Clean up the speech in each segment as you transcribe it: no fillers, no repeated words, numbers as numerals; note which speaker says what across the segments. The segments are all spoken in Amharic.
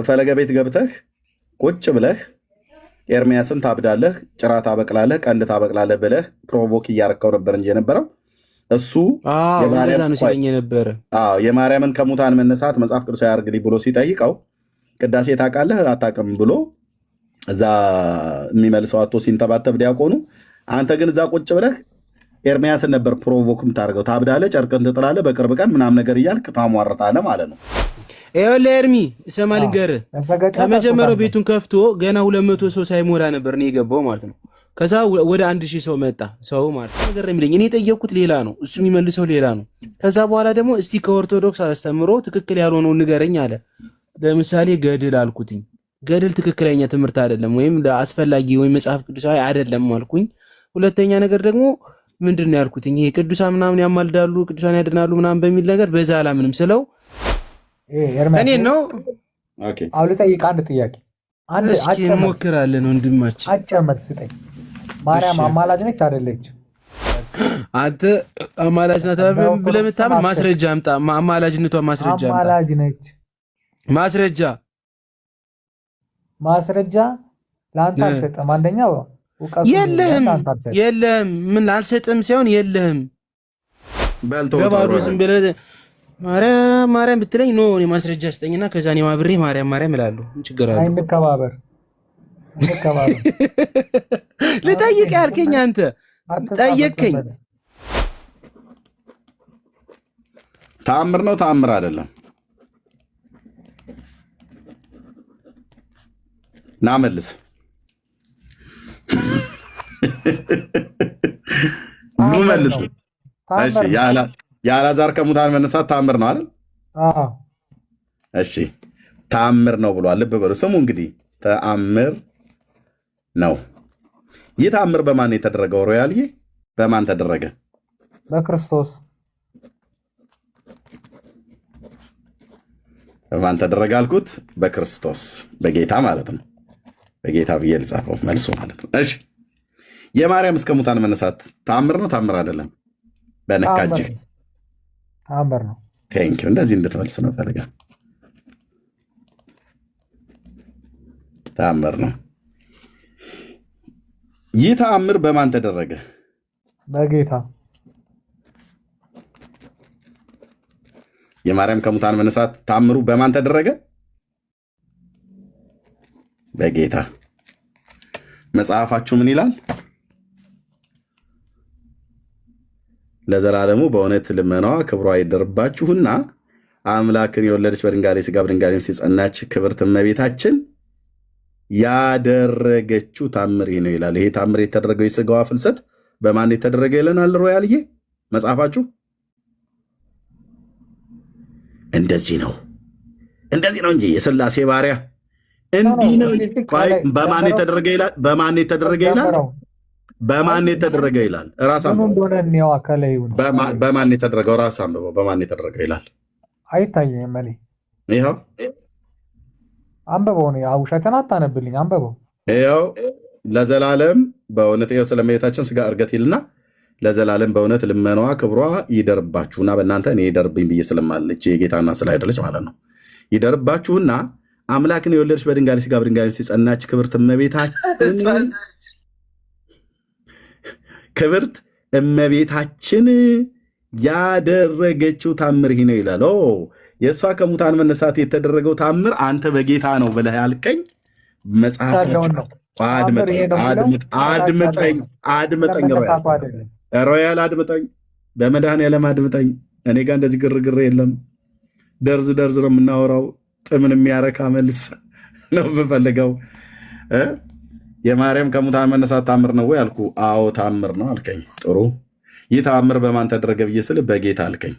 Speaker 1: ፈለገ ቤት ገብተህ ቁጭ ብለህ ኤርሚያስን ታብዳለህ፣ ጭራ ታበቅላለህ፣ ቀንድ ታበቅላለህ ብለህ ፕሮቮክ እያረከው ነበር እንጂ የነበረው እሱ
Speaker 2: እንደዛ ነው ሲለኝ የነበረ።
Speaker 1: የማርያምን ከሙታን መነሳት መጽሐፍ ቅዱስ ያርግልኝ ብሎ ሲጠይቀው ቅዳሴ ታውቃለህ አታውቅም ብሎ እዛ የሚመልሰው አቶ ሲንተባተብ ዲያቆኑ፣ አንተ ግን እዛ ቁጭ ብለህ ኤርሚያስን ነበር ፕሮቮክ የምታደርገው። ታብዳለህ፣ ጨርቅን ትጥላለህ፣ በቅርብ ቀን ምናምን ነገር እያልክ ታሟርታለህ ማለት ነው።
Speaker 2: ይኸውልህ ኤርሚ እሰማ ልንገርህ፣ ከመጀመሪያው ቤቱን ከፍቶ ገና 200 ሰው ሳይሞላ ነበር እኔ የገባው ማለት ነው። ከዛ ወደ 1000 ሰው መጣ ሰው ማለት ነው። ነገር የሚለኝ እኔ የጠየቅኩት ሌላ ነው፣ እሱ የሚመልሰው ሌላ ነው። ከዛ በኋላ ደግሞ እስቲ ከኦርቶዶክስ አስተምሮ ትክክል ያልሆነው ንገረኝ አለ። ለምሳሌ ገድል አልኩትኝ። ገድል ትክክለኛ ትምህርት አይደለም ወይም አስፈላጊ ወይም መጽሐፍ ቅዱሳዊ አይደለም አልኩኝ። ሁለተኛ ነገር ደግሞ ምንድን ነው ያልኩትኝ? ይሄ ቅዱሳን ምናምን ያማልዳሉ ቅዱሳን ያድናሉ ምናምን በሚል ነገር በዛ አላምንም ስለው እኔ ነው
Speaker 3: አሁን ልጠይቅ አንድ ጥያቄ
Speaker 2: እንሞክራለን። ወንድማችን
Speaker 3: አጭር መልስ ስጠኝ። ማርያም አማላጅ ነች አይደለች?
Speaker 2: አንተ አማላጅ ናት ብለህ የምታምን ማስረጃ አምጣ። አማላጅነቷ ማስረጃ አምጣ።
Speaker 3: አማላጅ ነች ማስረጃ ለአንተ አልሰጥም። አንደኛው
Speaker 2: የለህም ምን አልሰጥም ሳይሆን የለህም ገባሩ ዝም ብለህ ማርያም ብትለኝ ኖ እኔ ማስረጃ ስጠኝና ከዛ እኔ ማብሬ ማርያም እላለሁ። ችግር አለ?
Speaker 3: እንከባበር
Speaker 2: ልጠይቅ ያልከኝ አንተ ጠየቅከኝ።
Speaker 1: ተአምር ነው ተአምር አይደለም? ና መልስ። ኑ መልስ። እሺ የአልዓዛር ከሙታን መነሳት ተአምር ነው አይደል? እሺ ተአምር ነው ብሏል። ልብ በሉ ስሙ እንግዲህ ተአምር ነው። ይህ ተአምር በማን የተደረገው? ሮያልዬ በማን ተደረገ?
Speaker 3: በክርስቶስ።
Speaker 1: በማን ተደረገ አልኩት? በክርስቶስ በጌታ ማለት ነው። በጌታ ብዬ ልጻፈው መልሶ ማለት ነው። እሺ የማርያም እስከ ሙታን መነሳት ተአምር ነው ተአምር አይደለም? በነካጅ
Speaker 3: ተአምር ነው።
Speaker 1: ቴንኪው እንደዚህ እንድትመልስ ነው ፈልጋ። ተአምር ነው። ይህ ተአምር በማን ተደረገ?
Speaker 3: በጌታ።
Speaker 1: የማርያም ከሙታን መነሳት ተአምሩ በማን ተደረገ? በጌታ። መጽሐፋችሁ ምን ይላል? ለዘላለሙ በእውነት ልመናዋ ክብሯ ይደርባችሁና አምላክን የወለደች በድንጋሌ ሥጋ በድንጋሌም ሲጸናች ክብርት እመቤታችን ያደረገችው ታምር ይህ ነው ይላል። ይሄ ታምር የተደረገው የሥጋዋ ፍልሰት በማን የተደረገ ይለናል? ሮያልዬ መጽሐፋችሁ እንደዚህ ነው እንጂ የሥላሴ ባሪያ እንዲህ ነው። በማን የተደረገ ይላል? በማን የተደረገ ይላል? በማን የተደረገ ይላል? ራስ አንብበው። በማን የተደረገው? ራስ አንብበው። በማን የተደረገ ይላል?
Speaker 3: አይታየኝም። እኔ
Speaker 1: ይኸው
Speaker 3: አንብበው ነው። ውሸትን አታነብልኝ። አንብበው።
Speaker 1: ይኸው ለዘላለም በእውነት ይኸው ስለ እመቤታችን ሥጋ ዕርገት ይልና ለዘላለም በእውነት ልመናዋ ክብሯ ይደርባችሁና በእናንተ እኔ ይደርብኝ ብዬ ስለማለች የጌታና ስለ አይደለች ማለት ነው። ይደርባችሁና አምላክን የወለደች በድንጋሌ ሥጋ በድንጋሌም ሲጸናች ክብርት እመቤታችን ያደረገችው ታምር ይህ ነው ይላል። የእሷ ከሙታን መነሳት የተደረገው ታምር አንተ በጌታ ነው ብለህ ያልከኝ መጽሐፍ አድምጠኝ፣ ሮያል አድምጠኝ፣ በመድኃኔዓለም አድምጠኝ። እኔ ጋር እንደዚህ ግርግር የለም። ደርዝ ነው የምናወራው። ጥምን የሚያረካ መልስ ነው የምፈልገው። የማርያም ከሙታን መነሳት ታምር ነው ወይ አልኩ። አዎ ታምር ነው አልከኝ። ጥሩ። ይህ ታምር በማን ተደረገ ብዬ ስል በጌታ አልከኝ።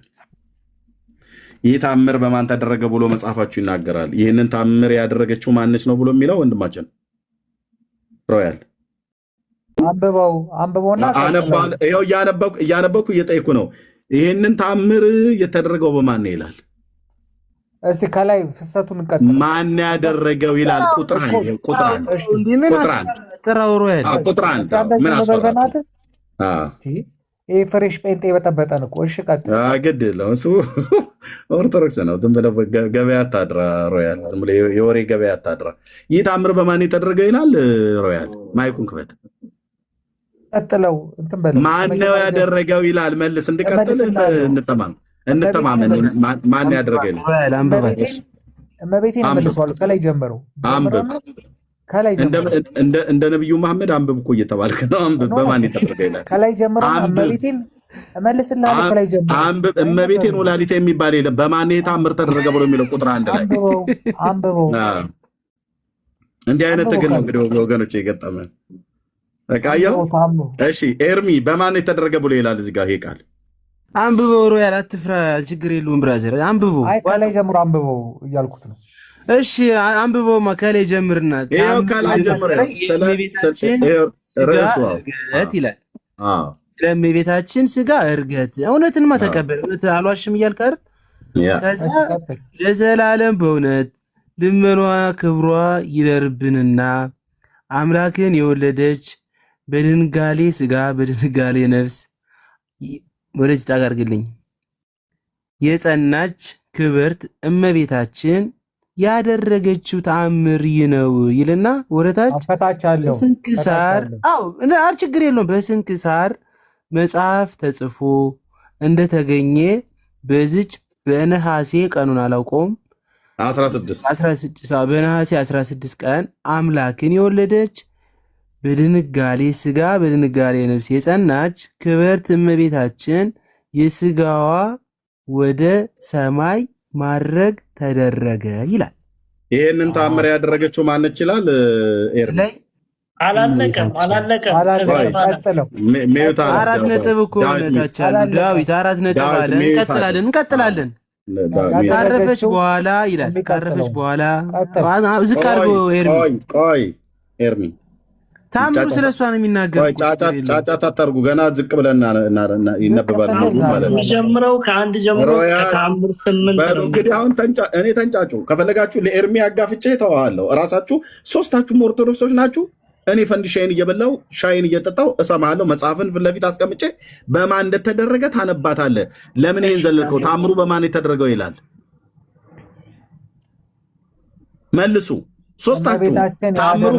Speaker 1: ይህ ታምር በማን ተደረገ ብሎ መጽሐፋችሁ ይናገራል። ይህንን ታምር ያደረገችው ማነች ነው ብሎ የሚለው ወንድማችን ሮያል
Speaker 3: አንብበውና
Speaker 1: እያነበኩ እየጠይኩ ነው። ይህንን ታምር የተደረገው በማን ነው ይላል።
Speaker 3: እስቲ ከላይ ፍሰቱን እንቀጥል።
Speaker 1: ማን ያደረገው ይላል። ቁጥር አንድ
Speaker 3: ፍሬሽ ጴንጤ በጠበጠን እኮ። እሺ ቀጥል።
Speaker 1: ግድ የለውም እሱ ኦርቶዶክስ ነው። ዝም ብለህ ገበያ አታድራ ሮያል። ዝም ብለህ የወሬ ገበያ አታድራ። ይህ ተአምር በማን የተደረገ ይላል ሮያል? ማይኩን ክፈት።
Speaker 3: ቀጥለው እንትን በለው።
Speaker 1: ማን ነው ያደረገው ይላል? መልስ። እንድቀጥል እንተማመን። ማን ያደረገ ይላል?
Speaker 3: እመቤቴን መልሷል። ከላይ ጀምረው
Speaker 1: አንብብ።
Speaker 3: ከላይ ጀምረው
Speaker 1: እንደ ነብዩ መሐመድ አንብብ እኮ እየተባልክ ነው። አንብብ። በማን የተደረገ ይላል?
Speaker 3: ከላይ ጀምረው እመቤቴን እመልስልሃለሁ። ከላይ ጀምረው
Speaker 1: አንብብ። እመቤቴን ወላዲተ የሚባል የለም። በማን ተአምር ተደረገ ብሎ የሚለው ቁጥር 1 ላይ
Speaker 3: አንብበው።
Speaker 1: እንዲህ አይነት ትግል ነው እንግዲህ ወገኖች የገጠመን። በቃየው። እሺ ኤርሚ በማን የተደረገ ብሎ ይላል እዚህ ጋር ይሄ ቃል?
Speaker 2: አንብበው ሮያል፣ አትፍራ፣ ችግር የለውም ብራዘር፣ አንብበው።
Speaker 3: አይ ከላይ ጀምሮ አንብበው እያልኩት ነው።
Speaker 2: እሺ አንብበውማ፣ ከላይ ጀምርና
Speaker 1: ይሄው ከላይ ጀምር።
Speaker 2: እርገት ይላል። ስለ እመቤታችን ስጋ እርገት። እውነትንማ ተቀበል። እውነት አልዋሽም እያልክ አይደል? ከዛ ለዘላለም በእውነት ልመኗ ክብሯ ይደርብንና አምላክን የወለደች በድንጋሌ ስጋ በድንጋሌ ነፍስ ወደዚህ ጣጋ አድርግልኝ የጸናች ክብርት እመቤታችን ያደረገችው ተአምር ነው ይልና ወረታች በስንክሳር ችግር የለውም። በስንክሳር መጽሐፍ ተጽፎ እንደተገኘ በዚች በነሐሴ ቀኑን አላውቀውም 16 በነሐሴ 16 ቀን አምላክን የወለደች በድንጋሌ ስጋ በድንጋሌ ነፍስ የጸናች ክብርት እመቤታችን የስጋዋ ወደ ሰማይ ማድረግ ተደረገ ይላል።
Speaker 1: ይሄንን ተአምር ያደረገችው ማነች ይላል?
Speaker 4: አላለቀም።
Speaker 2: አራት ነጥብ እኮ ነታች አለ ዳዊት፣ አራት ነጥብ አለ። እንቀጥላለን። ካረፈች በኋላ ይላል። ካረፈች በኋላ ዝቅ አድርጎ
Speaker 1: ቆይ ኤርሚ
Speaker 2: ታምሩ ስለ እሷ ነው የሚናገር።
Speaker 1: ጫጫታ አታርጉ። ገና ዝቅ ብለን ይነበባል ማለት ነው።
Speaker 4: የሚጀምረው ከአንድ ጀምሮ ከታምር 8
Speaker 1: እንግዲህ አሁን እኔ ተንጫጩ። ከፈለጋችሁ ለኤርሚ አጋፍጬ ተዋዋለሁ። እራሳችሁ ሶስታችሁም ኦርቶዶክሶች ናችሁ። እኔ ፈንዲሻይን እየበላው ሻይን እየጠጣው እሰማለሁ። መጽሐፍን ፊት ለፊት አስቀምጬ በማን እንደተደረገ ታነባታለህ። ለምን ይሄን ዘለቀው? ታምሩ በማን የተደረገው ይላል? መልሱ ሶስታችሁ። ታምሩ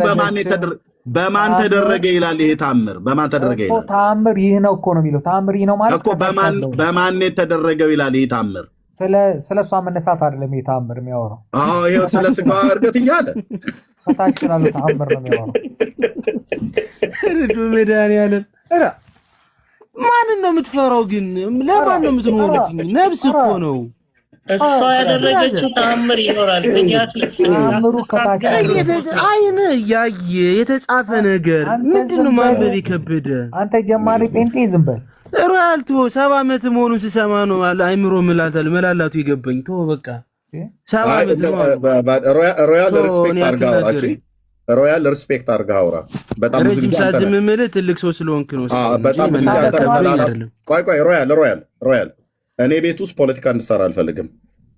Speaker 1: በማን ተደረገ ይላል? ይሄ ታምር በማን ተደረገ ይላል?
Speaker 3: ታምር ይህ ነው እኮ ነው የሚለው። ታምር ይህ ነው ማለት
Speaker 1: እኮ በማን የተደረገው ይላል? ይሄ ታምር
Speaker 3: ስለ እሷ መነሳት አይደለም። ይሄ ታምር የሚያወራው
Speaker 1: ይኸው ስለ ስጋ እርገት እያለ
Speaker 3: ከታች ስላሉ ታምር ነው የሚያወራው።
Speaker 2: ርዱ መድኃኒዓለም። ማንን ነው የምትፈራው ግን? ለማን ነው የምትኖሩት? ነብስ እኮ ነው
Speaker 4: እሷ ያደረገችው ተአምር ይኖራል።
Speaker 3: ተአምሩ ከታች
Speaker 2: አይነ ያየ የተጻፈ ነገር ምንድነው? ማንበብ የከበደ
Speaker 3: አንተ ጀማሪ ጴንጤ ዝም በል።
Speaker 2: ሮያልቶ 70 ዓመት መሆኑን ስሰማ ነው አይምሮ መላላቱ የገባኝ። ቶ በቃ 70 ዓመት ነው።
Speaker 1: ሮያል ሪስፔክት አርጋውራች ሮያል ሪስፔክት አርጋ አውራ። በጣም ብዙ
Speaker 2: ጊዜ ረጅም ምምልህ ትልቅ ሰው ስለሆንክ ነው።
Speaker 1: በጣም ቆይ ሮያል እኔ ቤት ውስጥ ፖለቲካ እንድሰራ አልፈልግም።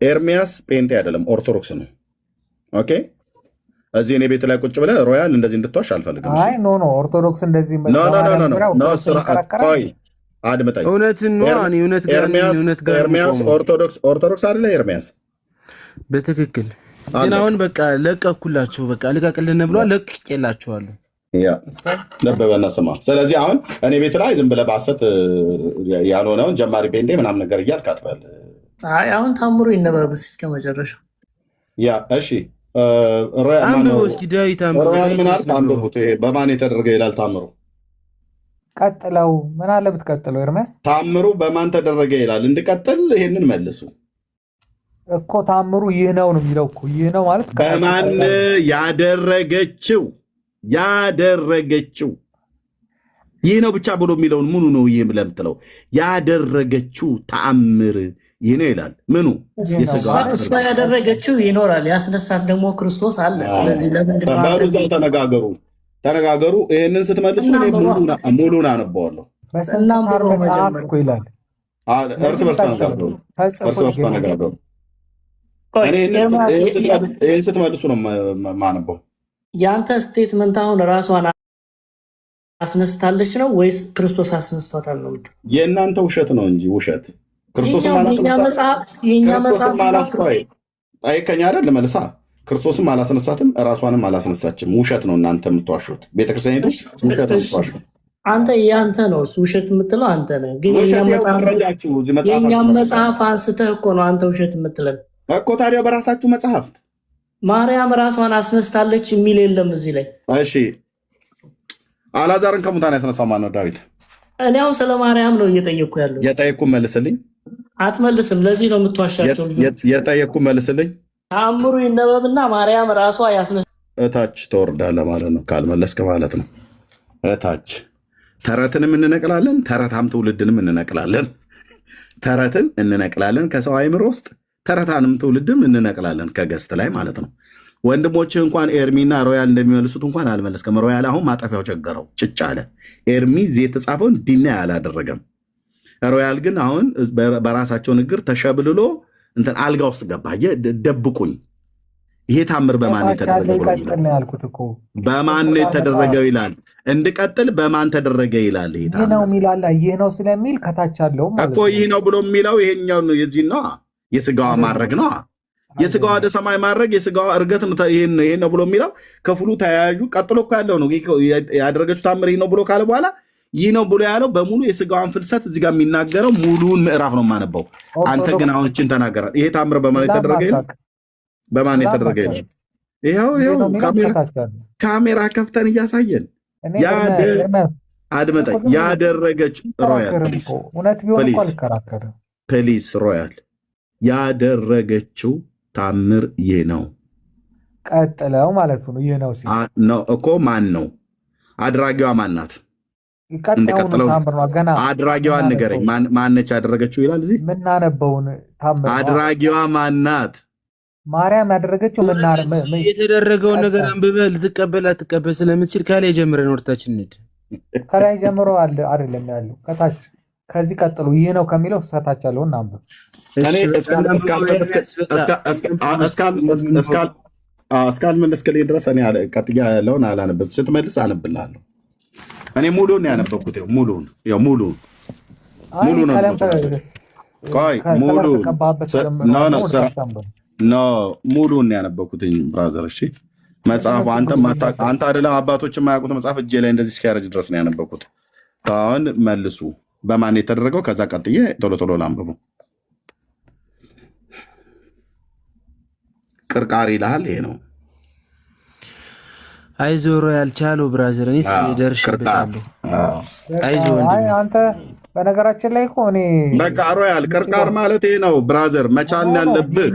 Speaker 1: ኤርሚያስ ጴንጤ አይደለም ኦርቶዶክስ ነው። ኦኬ እዚህ እኔ ቤት ላይ ቁጭ ብለህ ሮያል እንደዚህ እንድትዋሽ አልፈልግም።
Speaker 3: አይ ኖ እንደዚህ
Speaker 1: ቆይ አድምጠኝ።
Speaker 2: እውነትን ነው እኔ እውነት ጋር
Speaker 1: ኤርሚያስ ኦርቶዶክስ አይደለ? ኤርሚያስ
Speaker 2: በትክክል ግን አሁን በቃ ለቀኩላችሁ። በቃ ልቀቅልን ብሏል። ለቅቄላችኋለሁ።
Speaker 1: ለበበና ስማ። ስለዚህ አሁን እኔ ቤት ላይ ዝም ብለህ በሐሰት ያልሆነውን ጀማሪ ጴንጤ ምናምን ነገር እያልክ አትበል።
Speaker 4: አይ አሁን ታምሩ ይነበብስ እስከ መጨረሻው።
Speaker 1: እሺ
Speaker 2: አንብቦ እስኪ ዳዊት
Speaker 1: ሮያል ምን አልክ? አንብቡት። ይሄ በማን የተደረገ ይላል ታምሩ።
Speaker 3: ቀጥለው ምን አለ ብትቀጥለው ኤርሚያስ።
Speaker 1: ታምሩ በማን ተደረገ ይላል። እንድቀጥል ይሄንን መልሱ
Speaker 3: እኮ። ታምሩ ይህ ነው የሚለው እኮ። ይህ ነው ማለት
Speaker 1: በማን ያደረገችው ይህ ነው ብቻ ብሎ የሚለውን ምኑ ነው ይህ ብለህ የምትለው? ያደረገችው ተአምር ይህ ነው ይላል። ምኑ?
Speaker 4: እሷ ያደረገችው ይኖራል። ያስነሳት ደግሞ ክርስቶስ አለ። ስለዚህ ለምንድን ነው
Speaker 1: በዛው ተነጋገሩ። ይህንን ስትመልሱ ሙሉን አነበዋለሁ።
Speaker 3: በስንክሳር መጽሐፍ እኮ ይላል።
Speaker 1: እርስ በርስ ተነጋገሩ። ይህን ስትመልሱ ነው ማነበው።
Speaker 4: የአንተ ስቴትመንት አሁን ራሷን አስነስታለች ነው ወይስ ክርስቶስ አስነስቷታል ነው?
Speaker 1: የእናንተ ውሸት ነው እንጂ ውሸት ክርስቶስም ጠይቀኝ አይደል መልሳ ክርስቶስም አላስነሳትም እራሷንም አላስነሳችም። ውሸት ነው እናንተ የምትዋሹት። ቤተክርስቲያን ሄዱ ውሸት ነው የምትዋሹት።
Speaker 4: አንተ ያንተ ነው እሱ ውሸት የምትለው አንተ ነህ። ግን የእኛም መጽሐፍ አንስተህ እኮ ነው አንተ ውሸት የምትለን
Speaker 1: እኮ። ታዲያ በራሳችሁ መጽሐፍት
Speaker 4: ማርያም ራሷን አስነስታለች የሚል የለም እዚህ ላይ።
Speaker 1: እሺ አልዓዛርን ከሙታን ያስነሳው ማን ነው? ዳዊት።
Speaker 4: እኔ አሁን ስለ ማርያም ነው እየጠየቅኩ ያለው።
Speaker 1: የጠየቅኩ መልስልኝ።
Speaker 4: አትመልስም። ለዚህ ነው የምትዋሻቸው ልጆች።
Speaker 1: የጠየቅኩ መልስልኝ።
Speaker 4: ተአምሩ ይነበብና ማርያም ራሷ ያስነሳ
Speaker 1: እታች ትወርዳለህ ማለት ነው። ካልመለስክ ማለት ነው እታች። ተረትንም እንነቅላለን፣ ተረታም ትውልድንም እንነቅላለን። ተረትን እንነቅላለን ከሰው አይምሮ ውስጥ፣ ተረታንም ትውልድም እንነቅላለን ከገስት ላይ ማለት ነው። ወንድሞችህ እንኳን ኤርሚና ሮያል እንደሚመልሱት እንኳን አልመለስክም። ሮያል አሁን ማጠፊያው ቸገረው ጭጭ አለ። ኤርሚ እዚህ የተጻፈውን ዲና አላደረገም። ሮያል ግን አሁን በራሳቸው ንግር ተሸብልሎ እንትን አልጋ ውስጥ ገባ። ደብቁኝ፣ ይሄ ታምር በማን የተደረገው በማን የተደረገው ይላል። እንድቀጥል በማን ተደረገ ይላል።
Speaker 3: ይህ ነው የሚላል። ይህ ነው ስለሚል ከታች አለው
Speaker 1: እኮ ይህ ነው ብሎ የሚለው ይሄኛው የዚህ ነው። የስጋዋ ማድረግ ነው። የስጋዋ ወደ ሰማይ ማድረግ፣ የስጋዋ እርገት ይሄን ነው ብሎ የሚለው ክፍሉ ተያያዡ ቀጥሎ እኮ ያለው ነው። ያደረገችው ታምር ይህ ነው ብሎ ካለ በኋላ ይህ ነው ብሎ ያለው በሙሉ የስጋዋን ፍልሰት እዚህ ጋር የሚናገረው ሙሉውን ምዕራፍ ነው የማነበው። አንተ ግን አሁን እችን ተናገራል። ይሄ ታምር በማን የተደረገ ይላል? በማን የተደረገ ይላል? ይኸው ካሜራ ከፍተን እያሳየን አድመጠኝ። ያደረገች ሮያል ፕሊስ ሮያል ያደረገችው ታምር ይህ ነው።
Speaker 3: ቀጥለው ማለት ነው። ይህ ነው
Speaker 1: እኮ ማን ነው አድራጊዋ? ማን ናት? አድራጊዋን ንገረኝ። ማነች ያደረገችው ይላል እዚህ
Speaker 3: ምናነበውን ታምር።
Speaker 1: አድራጊዋ ማናት?
Speaker 3: ማርያም ያደረገችው
Speaker 2: የተደረገውን ነገር አንብበህ ልትቀበል አትቀበል ስለምትችል ከላይ ጀምረን ወደታች እንሂድ።
Speaker 3: ከላይ ጀምሮ አይደለም ያለው ከታች። ከዚህ ቀጥሎ ይህ ነው ከሚለው ከታች ያለውን አንብብ።
Speaker 1: እስካልመለስክልኝ ድረስ እኔ ቀጥያ ያለውን አላነብም። ስትመልስ አነብልሃለሁ። እኔ ሙሉን ያነበብኩት ሙሉን ያነበብኩትኝ ብራዘር። እሺ መጽሐፉ አንተ አይደለም አባቶች የማያውቁት መጽሐፍ እጄ ላይ እንደዚህ እስኪያረጅ ድረስ ነው ያነበብኩት። አሁን መልሱ በማን የተደረገው? ከዛ ቀጥዬ ቶሎ ቶሎ ላንብቡ። ቅርቃሪ ይልሃል። ይሄ ነው
Speaker 2: አይዞሮ ያልቻለው ብራዘር። እኔ ደርሼበታለሁ። አይዞ
Speaker 3: አንተ በነገራችን ላይ እኮ እኔ
Speaker 1: በቃ ሮያል ቅርቃር ማለት ይሄ ነው ብራዘር። መቻል ያለብህ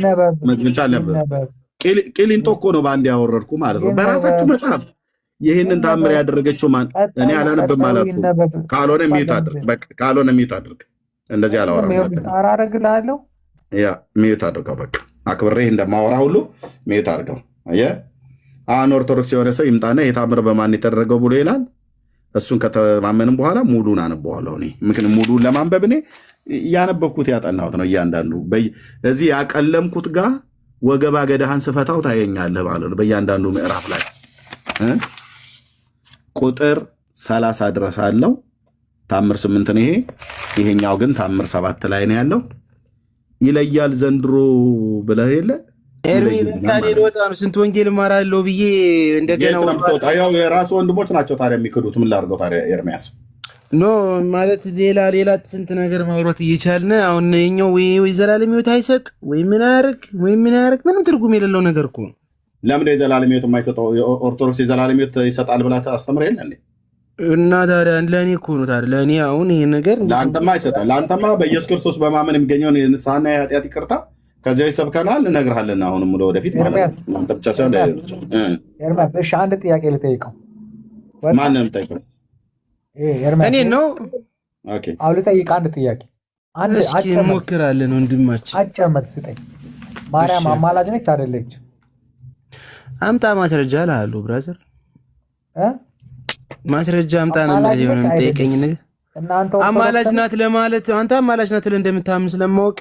Speaker 1: ቂሊንጦ እኮ ነው በአንድ ያወረድኩ ማለት ነው። በራሳችሁ መጽሐፍ ይህንን ታምር ያደረገችው ማን? እኔ አላነብም ማለት ነው። ካልሆነ ሚዩት አድርግ። በቃ ካልሆነ ሚዩት አድርግ። እንደዚህ አላወራም።
Speaker 3: አራረግልሃለሁ።
Speaker 1: ያ ሚዩት አድርገው። በቃ አክብሬህ እንደማወራ ሁሉ ሚዩት አድርገው። አየህ አሁን ኦርቶዶክስ የሆነ ሰው ይምጣና የታምር በማን የተደረገው ብሎ ይላል። እሱን ከተማመንም በኋላ ሙሉን አነበዋለሁ። እኔ ምክንያቱም ሙሉን ለማንበብ እኔ ያነበብኩት ያጠናሁት ነው። እያንዳንዱ እዚህ ያቀለምኩት ጋር ወገባ ገዳህን ስፈታው ታየኛለህ ማለት ነው። በእያንዳንዱ ምዕራፍ ላይ ቁጥር 30 ድረስ አለው። ታምር 8 ነው ይሄኛው ግን ታምር 7 ላይ ነው ያለው። ይለያል ዘንድሮ ብለህ የለ
Speaker 2: ኤርሚ በቃ ልወጣ ነው። ስንት ወንጌል እማራለሁ ብዬ እንደገና
Speaker 1: ያው የራሱ ወንድሞች ናቸው ታዲያ የሚክዱት። ምን ላድርገው ታዲያ ኤርሚያስ?
Speaker 2: ኖ ማለት ሌላ ስንት ነገር ማውራት እየቻልን አሁን የኛው ወይ ዘላለም ሕይወት አይሰጥ ወይ ምን ያደርግ ምንም ትርጉም የሌለው ነገር እኮ ነው።
Speaker 1: ለምን የዘላለም ሕይወት የማይሰጠው? ኦርቶዶክስ የዘላለም ሕይወት ይሰጣል ብላ አስተምር የለ እንዴ?
Speaker 2: እና ታዲያ ለእኔ እኮ ነው ታዲያ ለእኔ አሁን ይሄ ነገር
Speaker 1: ለአንተማ አይሰጥም። ለአንተማ በኢየሱስ ክርስቶስ በማመን የሚገኘውን የንስሐና የኃጢአት ይቅርታ ከዚያ ይሰብከናል፣ እነግርሃለን። አሁንም ወደፊት ማለት ነው። ብቻ ሳይሆን
Speaker 3: ኤርሚያስ፣ እሺ አንድ ጥያቄ ልጠይቀው።
Speaker 1: ማንንም ጠይቀው።
Speaker 2: እኔ ነው
Speaker 3: አሁን ልጠይቅ አንድ ጥያቄ።
Speaker 2: እንሞክራለን ወንድማችን።
Speaker 3: አጭር መልስ ስጠኝ። ማርያም አማላጅ ነች አይደለች?
Speaker 2: አምጣ ማስረጃ እልሃለሁ ብራዘር። ማስረጃ አምጣ ነው ማለት የሆነ የምጠይቀኝ ነገር። አማላጅ ናት ለማለት አንተ አማላጅ ናት ብለህ እንደምታምን ስለማወቅ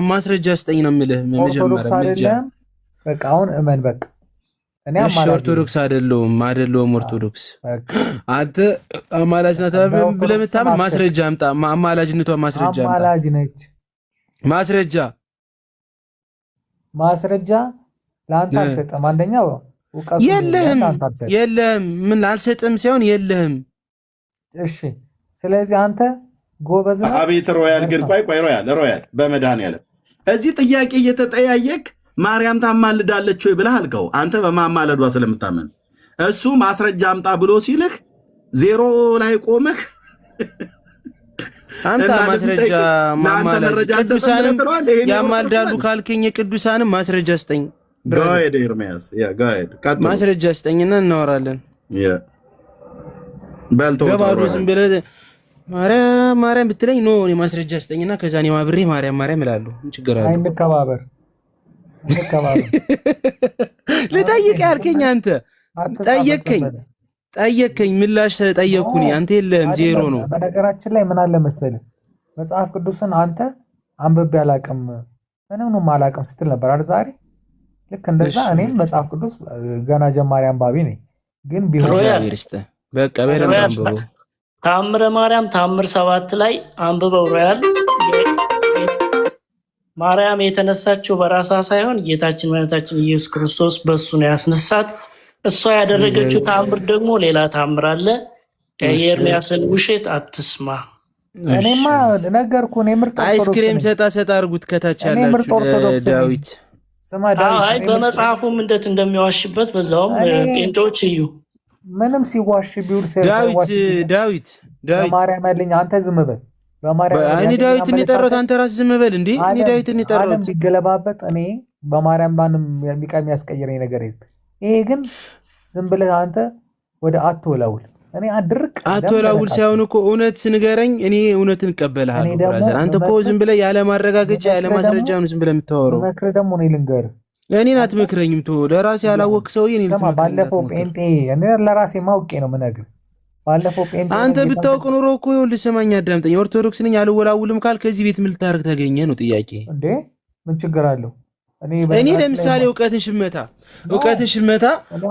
Speaker 2: ማስረጃ ስጠኝ ነው የምልህ። መጀመሪያ
Speaker 3: በቃ አሁን እመን። በቃ እኔ
Speaker 2: ኦርቶዶክስ አይደለሁም ኦርቶዶክስ። አንተ አማላጅ ናት ብለህ የምታምን ማስረጃ አምጣ። አማላጅነቷ ማስረጃ አምጣ።
Speaker 3: አማላጅ ነች ማስረጃ ለአንተ አልሰጠም። አንደኛው እውቀቱ
Speaker 2: የለህም። ምን አልሰጥም ሳይሆን የለህም።
Speaker 3: እሺ፣ ስለዚህ አንተ ጎበዝ ነህ።
Speaker 1: አቤት ሮያል ግን ቆይ ሮያል በመድኃኒዓለም እዚህ ጥያቄ እየተጠያየቅ ማርያም ታማልዳለች ወይ ብለህ አልከው። አንተ በማማለዷ ስለምታመን እሱ ማስረጃ አምጣ ብሎ ሲልህ ዜሮ ላይ ቆመህ
Speaker 2: አምጣ ማስረጃ ማማለድ ቅዱሳንም ያማልዳሉ ካልከኝ ቅዱሳንም ማስረጃ ስጠኝ።
Speaker 1: ጋይድ ኤርሚያስ
Speaker 2: ማስረጃ ስጠኝና እናወራለን።
Speaker 1: በልተው
Speaker 2: ዝም ብለህ ማርያም ብትለኝ ኖ እኔ ማስረጃ ስጠኝና ከዛ እኔ ማብሬ ማርያም እላለሁ። ችግር አለ?
Speaker 3: እንከባበር።
Speaker 2: ልጠይቅ ያልከኝ አንተ ጠየቅከኝ፣ ምላሽ ጠየቅኩኝ። አንተ የለህም፣ ዜሮ ነው።
Speaker 3: በነገራችን ላይ ምን አለ መሰለህ መጽሐፍ ቅዱስን አንተ አንብቤ አላቅም ምንም አላቅም ስትል ነበር አይደል ዛሬ? ልክ እንደዛ እኔም መጽሐፍ ቅዱስ ገና ጀማሪ አንባቢ ነኝ። ግን ቢሆን
Speaker 2: በቃ በደንብ አንብበው።
Speaker 4: ተአምረ ማርያም ተአምር 7 ላይ አንብበው ሮያል። ማርያም የተነሳችው በራሷ ሳይሆን ጌታችን መድኃኒታችን ኢየሱስ ክርስቶስ በሱ ነው ያስነሳት። እሷ ያደረገችው ተአምር ደግሞ ሌላ ተአምር አለ። የኤርሚያስን ውሸት አትስማ።
Speaker 3: እኔማ ነገርኩ። እኔ ምርጥ ኦርቶዶክስ
Speaker 2: አይስክሬም ሰጣ አድርጉት ከታች ያላችሁ ዳዊት
Speaker 3: ስማ ዳዊት።
Speaker 4: አይ በመጽሐፉም እንዴት እንደሚዋሽበት በዛውም ጴንጤዎች እዩ።
Speaker 3: ምንም ሲዋሽ ቢውል
Speaker 2: ዳዊት
Speaker 3: በማርያም ያለኝ አንተ ዝም በል። በማርያም
Speaker 2: እኔ ዳዊትን የጠራሁት አንተ ራስህ ዝም በል እንዴ። እኔ ዳዊትን የጠራሁት
Speaker 3: ቢገለባበጥ እኔ በማርያም ማንም የሚያስቀይረኝ ነገር የለም። ይሄ ግን ዝም ብለህ አንተ ወደ አትወላውል። እኔ
Speaker 2: አትወላውል ሳይሆን እኮ እውነት ንገረኝ፣ እኔ እውነትን እቀበልሃለሁ። ብራዘር አንተ እኮ ዝም ብለህ ያለ ማረጋገጫ ያለ ማስረጃ ነው ዝም ብለህ የምታወራው።
Speaker 3: መክረህ ደግሞ እኔ ልንገርህ፣
Speaker 2: እኔን አትመክረኝም። ተወው ለራሴ ያላወቅ ሰውዬ እኔ ልትመክረኝ።
Speaker 3: ባለፈው ጴንጤ እኔ ለራሴ ማውቄ ነው የምነግርህ። ባለፈው ጴንጤ
Speaker 2: አንተ ብታውቅ ኖሮ እኮ ይኸውልህ፣ ስማኝ አዳምጠኝ። ኦርቶዶክስ ነኝ አልወላውልም ካል ከዚህ ቤት ምን ልታረግ ተገኘ ነው ጥያቄ እንዴ?
Speaker 3: ምን ችግር አለው?
Speaker 2: እኔ ለምሳሌ እውቀትን ሽመታ